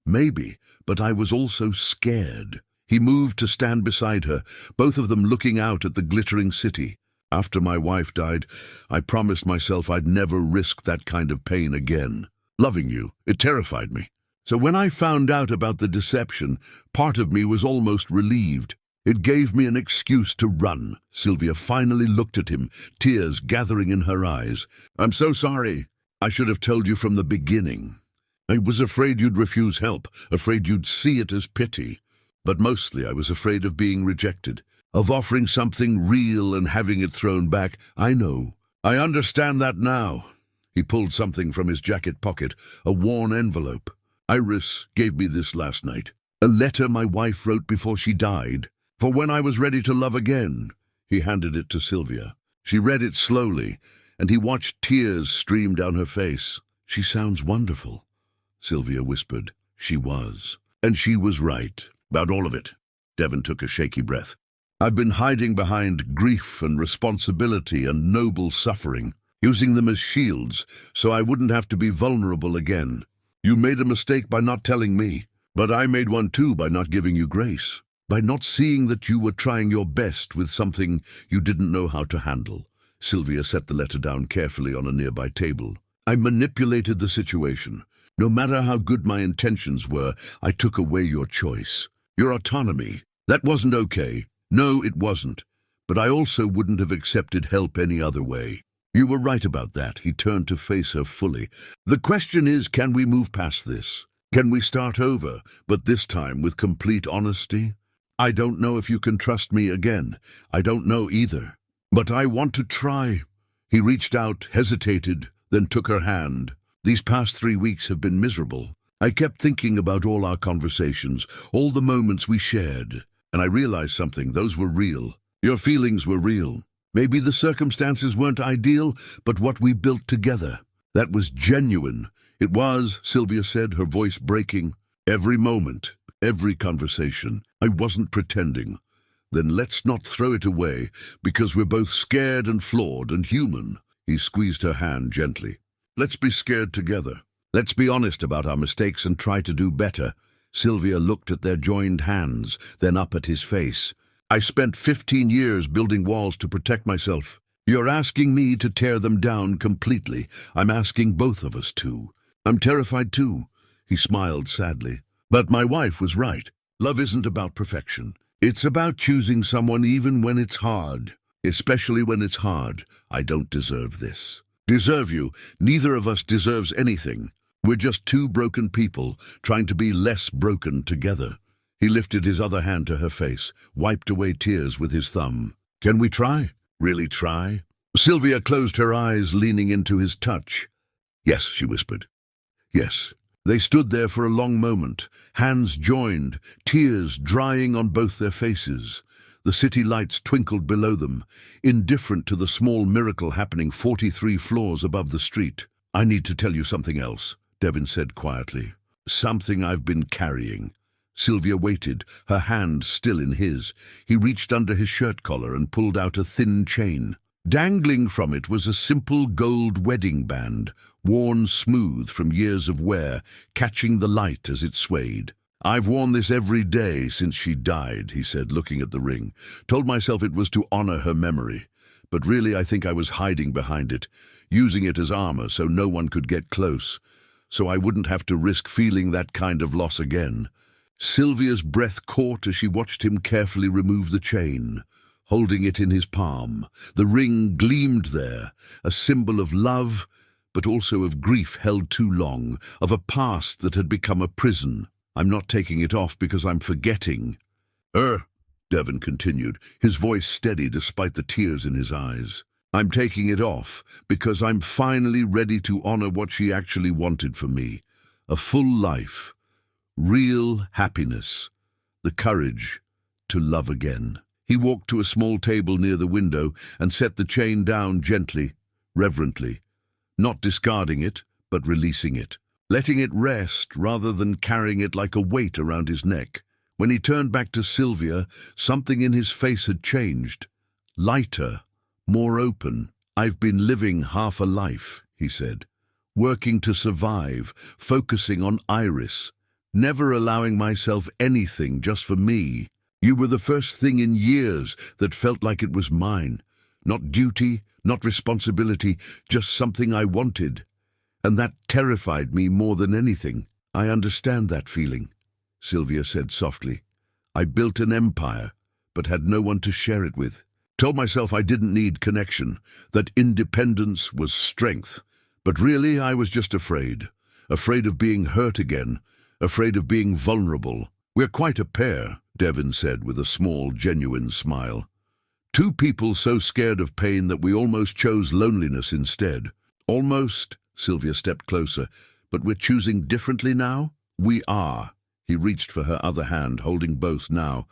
Maybe, but I was also scared. He moved to stand beside her, both of them looking out at the glittering city. After my wife died, I promised myself I'd never risk that kind of pain again. Loving you, it terrified me. So when I found out about the deception, part of me was almost relieved. It gave me an excuse to run. Sylvia finally looked at him, tears gathering in her eyes. I'm so sorry. I should have told you from the beginning. I was afraid you'd refuse help, afraid you'd see it as pity. But mostly I was afraid of being rejected, of offering something real and having it thrown back. I know. I understand that now. He pulled something from his jacket pocket, a worn envelope. Iris gave me this last night. A letter my wife wrote before she died. For when I was ready to love again. He handed it to Sylvia. She read it slowly, and he watched tears stream down her face. She sounds wonderful, Sylvia whispered. She was. And she was right. About all of it. Devin took a shaky breath. I've been hiding behind grief and responsibility and noble suffering, using them as shields so I wouldn't have to be vulnerable again. You made a mistake by not telling me, but I made one too by not giving you grace, by not seeing that you were trying your best with something you didn't know how to handle. Sylvia set the letter down carefully on a nearby table. I manipulated the situation. No matter how good my intentions were, I took away your choice. Your autonomy. That wasn't okay. No, it wasn't. But I also wouldn't have accepted help any other way. You were right about that. He turned to face her fully. The question is, can we move past this? Can we start over, but this time with complete honesty? I don't know if you can trust me again. I don't know either. But I want to try. He reached out, hesitated, then took her hand. These past 3 weeks have been miserable. I kept thinking about all our conversations, all the moments we shared, and I realized something. Those were real. Your feelings were real. Maybe the circumstances weren't ideal, but what we built together, that was genuine. It was, Sylvia said, her voice breaking. Every moment, every conversation. I wasn't pretending. Then let's not throw it away, because we're both scared and flawed and human. He squeezed her hand gently. Let's be scared together. Let's be honest about our mistakes and try to do better. Sylvia looked at their joined hands, then up at his face. I spent 15 years building walls to protect myself. You're asking me to tear them down completely. I'm asking both of us to. I'm terrified too. He smiled sadly. But my wife was right. Love isn't about perfection. It's about choosing someone even when it's hard. Especially when it's hard. I don't deserve this. Deserve you? Neither of us deserves anything. We're just two broken people trying to be less broken together. He lifted his other hand to her face, wiped away tears with his thumb. Can we try? Really try? Sylvia closed her eyes, leaning into his touch. Yes, she whispered. Yes. They stood there for a long moment, hands joined, tears drying on both their faces. The city lights twinkled below them, indifferent to the small miracle happening 43 floors above the street. I need to tell you something else, Devin said quietly. Something I've been carrying. Sylvia waited, her hand still in his. He reached under his shirt collar and pulled out a thin chain. Dangling from it was a simple gold wedding band, worn smooth from years of wear, catching the light as it swayed. I've worn this every day since she died, he said, looking at the ring. Told myself it was to honor her memory. But really I think I was hiding behind it, using it as armor so no one could get close, so I wouldn't have to risk feeling that kind of loss again. Sylvia's breath caught as she watched him carefully remove the chain, holding it in his palm. The ring gleamed there, a symbol of love, but also of grief held too long, of a past that had become a prison. I'm not taking it off because I'm forgetting. Devin continued, his voice steady despite the tears in his eyes. I'm taking it off because I'm finally ready to honor what she actually wanted for me. A full life. Real happiness. The courage to love again. He walked to a small table near the window and set the chain down gently, reverently, not discarding it, but releasing it, letting it rest rather than carrying it like a weight around his neck. When he turned back to Sylvia, something in his face had changed. Lighter, more open. "I've been living half a life," he said, "working to survive, focusing on Iris, never allowing myself anything just for me. You were the first thing in years that felt like it was mine. Not duty, not responsibility, just something I wanted. And that terrified me more than anything." "I understand that feeling," Sylvia said softly. "I built an empire, but had no one to share it with. Told myself I didn't need connection, that independence was strength. But really I was just afraid. Afraid of being hurt again, afraid of being vulnerable. We're quite a pair," Devin said with a small, genuine smile. "Two people so scared of pain that we almost chose loneliness instead." "Almost," Sylvia stepped closer. "But we're choosing differently now?" "We are." He reached for her other hand, holding both now.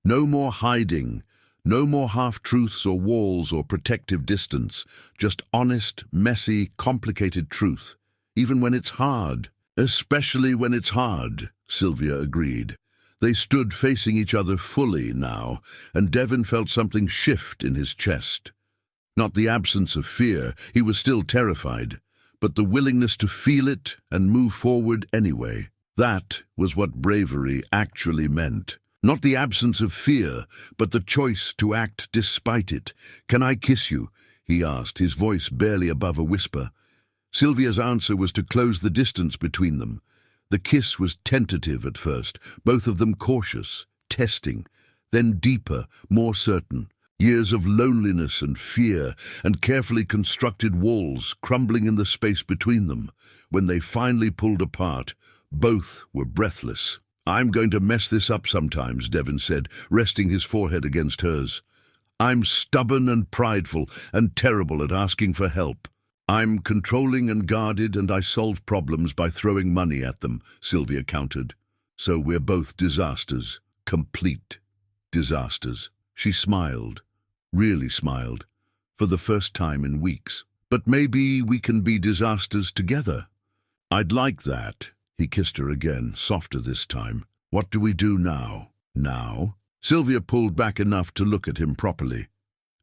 "No more hiding. No more half-truths or walls or protective distance. Just honest, messy, complicated truth. Even when it's hard." "Especially when it's hard," Sylvia agreed. They stood facing each other fully now, and Devin felt something shift in his chest. Not the absence of fear, he was still terrified, but the willingness to feel it and move forward anyway. That was what bravery actually meant. Not the absence of fear, but the choice to act despite it. "Can I kiss you?" he asked, his voice barely above a whisper. Sylvia's answer was to close the distance between them. The kiss was tentative at first, both of them cautious, testing, then deeper, more certain. Years of loneliness and fear, and carefully constructed walls crumbling in the space between them. When they finally pulled apart, both were breathless. "I'm going to mess this up sometimes," Devin said, resting his forehead against hers. "I'm stubborn and prideful and terrible at asking for help. I'm controlling and guarded, and I solve problems by throwing money at them," Sylvia countered. "So we're both disasters. Complete disasters." She smiled, really smiled, for the first time in weeks. "But maybe we can be disasters together." "I'd like that." He kissed her again, softer this time. "What do we do now?" "Now?" Sylvia pulled back enough to look at him properly.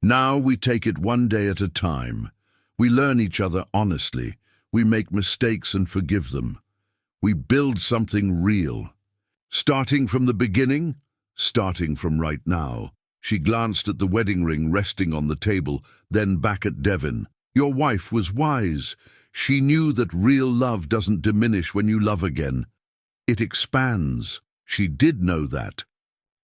"Now we take it one day at a time. We learn each other honestly. We make mistakes and forgive them. We build something real. Starting from the beginning, starting from right now." She glanced at the wedding ring resting on the table, then back at Devin. "Your wife was wise. She knew that real love doesn't diminish when you love again. It expands." She did know that.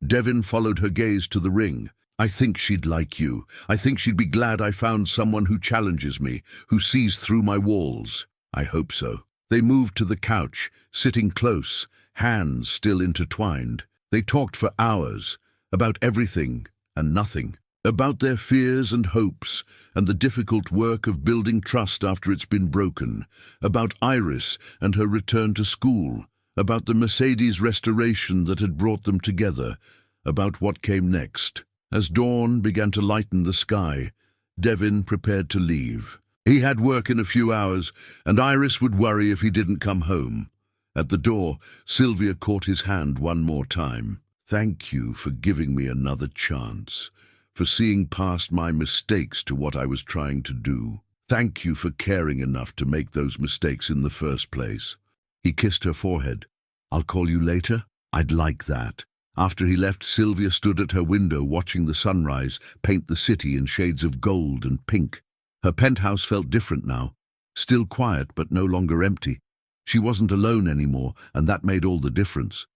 Devin followed her gaze to the ring. "I think she'd like you. I think she'd be glad I found someone who challenges me, who sees through my walls." "I hope so." They moved to the couch, sitting close, hands still intertwined. They talked for hours, about everything and nothing, about their fears and hopes, and the difficult work of building trust after it's been broken, about Iris and her return to school, about the Mercedes restoration that had brought them together, about what came next. As dawn began to lighten the sky, Devin prepared to leave. He had work in a few hours, and Iris would worry if he didn't come home. At the door, Sylvia caught his hand one more time. "Thank you for giving me another chance, for seeing past my mistakes to what I was trying to do. Thank you for caring enough to make those mistakes in the first place." He kissed her forehead. "I'll call you later?" "I'd like that." After he left, Sylvia stood at her window watching the sunrise paint the city in shades of gold and pink. Her penthouse felt different now, still quiet but no longer empty. She wasn't alone anymore, and that made all the difference.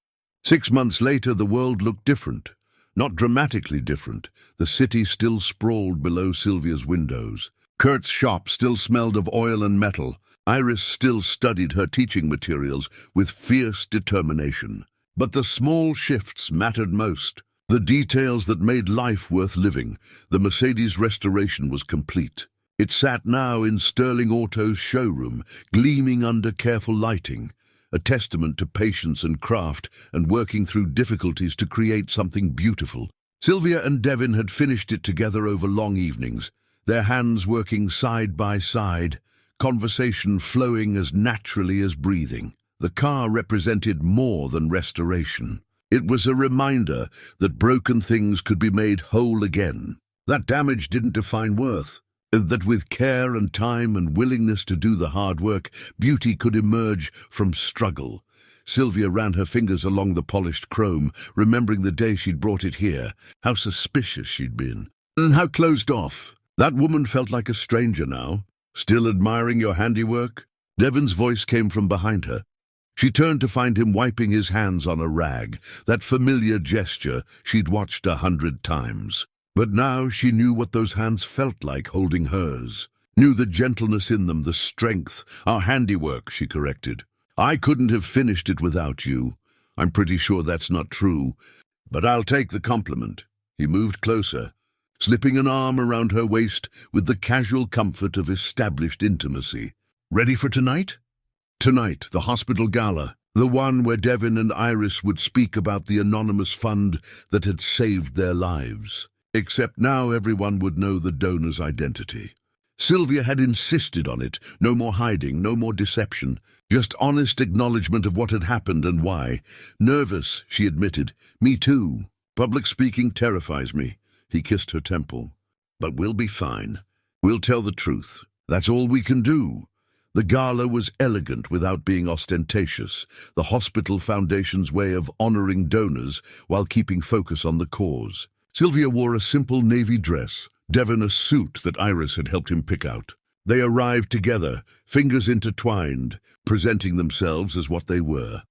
6 months later, the world looked different. Not dramatically different. The city still sprawled below Sylvia's windows. Kurt's shop still smelled of oil and metal. Iris still studied her teaching materials with fierce determination. But the small shifts mattered most. The details that made life worth living. The Mercedes restoration was complete. It sat now in Sterling Auto's showroom, gleaming under careful lighting. a testament to patience and craft and working through difficulties to create something beautiful. Sylvia and Devin had finished it together over long evenings, their hands working side by side, conversation flowing as naturally as breathing. The car represented more than restoration. It was a reminder that broken things could be made whole again. That damage didn't define worth. That with care and time and willingness to do the hard work, beauty could emerge from struggle. Sylvia ran her fingers along the polished chrome, remembering the day she'd brought it here, how suspicious she'd been, and how closed off. That woman felt like a stranger now. Still admiring your handiwork? Devin's voice came from behind her. She turned to find him wiping his hands on a rag, that familiar gesture she'd watched 100 times. But now she knew what those hands felt like holding hers, knew the gentleness in them, the strength. Our handiwork, she corrected. I couldn't have finished it without you. I'm pretty sure that's not true, but I'll take the compliment. He moved closer, slipping an arm around her waist with the casual comfort of established intimacy. Ready for tonight? Tonight, the hospital gala, the one where Devin and Iris would speak about the anonymous fund that had saved their lives. Except now everyone would know the donor's identity. Sylvia had insisted on it. No more hiding, no more deception. Just honest acknowledgement of what had happened and why. Nervous, she admitted. Me too. Public speaking terrifies me. He kissed her temple. But we'll be fine. We'll tell the truth. That's all we can do. The gala was elegant without being ostentatious, the hospital foundation's way of honoring donors while keeping focus on the cause. Sylvia wore a simple navy dress, Devin a suit that Iris had helped him pick out. They arrived together, fingers intertwined, presenting themselves as what they were.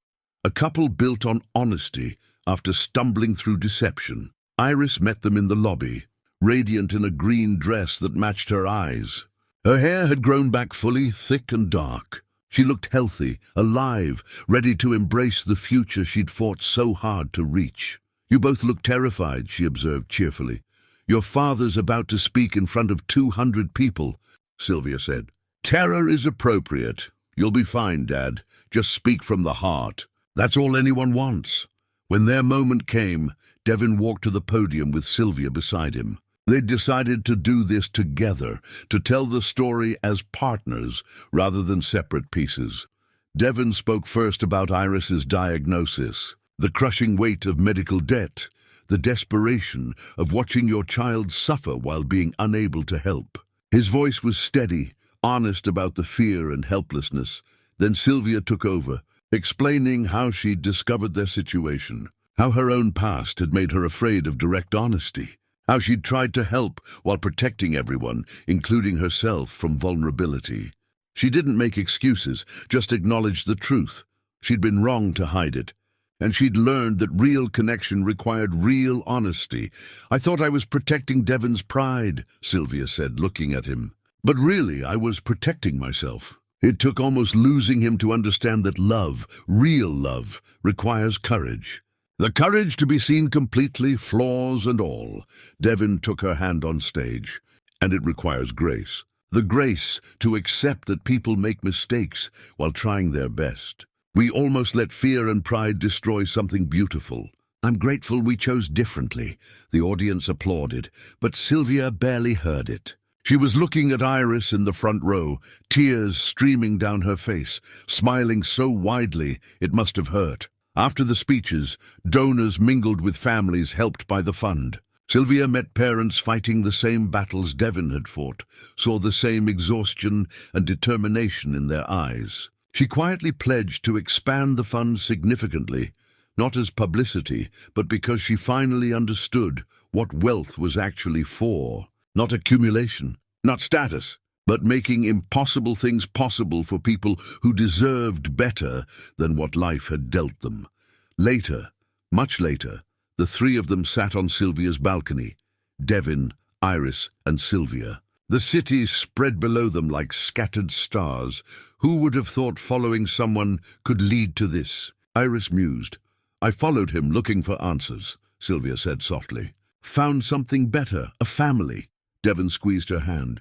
A couple built on honesty after stumbling through deception. Iris met them in the lobby, radiant in a green dress that matched her eyes. Her hair had grown back fully, thick and dark. She looked healthy, alive, ready to embrace the future she'd fought so hard to reach. You both look terrified, she observed cheerfully. Your father's about to speak in front of 200 people, Sylvia said. Terror is appropriate. You'll be fine, Dad. Just speak from the heart. That's all anyone wants. When their moment came, Devin walked to the podium with Sylvia beside him. They'd decided to do this together, to tell the story as partners rather than separate pieces. Devin spoke first about Iris's diagnosis. The crushing weight of medical debt, the desperation of watching your child suffer while being unable to help. His voice was steady, honest about the fear and helplessness. Then Sylvia took over, explaining how she'd discovered their situation, how her own past had made her afraid of direct honesty, how she'd tried to help while protecting everyone, including herself, from vulnerability. She didn't make excuses, just acknowledged the truth. She'd been wrong to hide it. And she'd learned that real connection required real honesty. I thought I was protecting Devin's pride, Sylvia said, looking at him. But really, I was protecting myself. It took almost losing him to understand that love, real love, requires courage. The courage to be seen completely, flaws and all. Devin took her hand on stage. And it requires grace. The grace to accept that people make mistakes while trying their best. We almost let fear and pride destroy something beautiful. I'm grateful we chose differently. The audience applauded, but Sylvia barely heard it. She was looking at Iris in the front row, tears streaming down her face, smiling so widely it must have hurt. After the speeches, donors mingled with families helped by the fund. Sylvia met parents fighting the same battles Devin had fought, saw the same exhaustion and determination in their eyes. She quietly pledged to expand the fund significantly, not as publicity, but because she finally understood what wealth was actually for. Not accumulation, not status, but making impossible things possible for people who deserved better than what life had dealt them. Later, much later, the three of them sat on Sylvia's balcony, Devin, Iris, and Sylvia. The city spread below them like scattered stars. Who would have thought following someone could lead to this? Iris mused. I followed him looking for answers, Sylvia said softly. Found something better, a family. Devin squeezed her hand.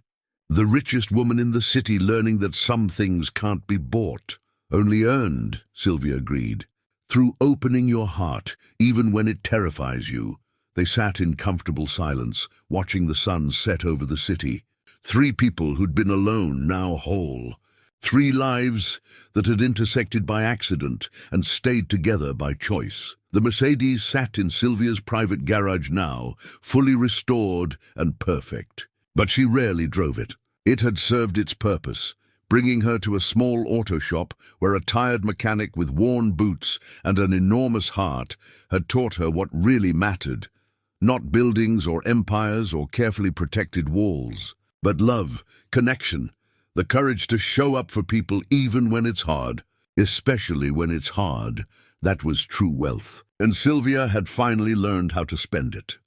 The richest woman in the city learning that some things can't be bought. Only earned, Sylvia agreed. Through opening your heart, even when it terrifies you. They sat in comfortable silence, watching the sun set over the city. Three people who'd been alone, now whole. Three lives that had intersected by accident and stayed together by choice. The Mercedes sat in Sylvia's private garage now, fully restored and perfect. But she rarely drove it. It had served its purpose, bringing her to a small auto shop where a tired mechanic with worn boots and an enormous heart had taught her what really mattered. Not buildings or empires or carefully protected walls, but love, connection, the courage to show up for people even when it's hard, especially when it's hard. That was true wealth. And Sylvia had finally learned how to spend it.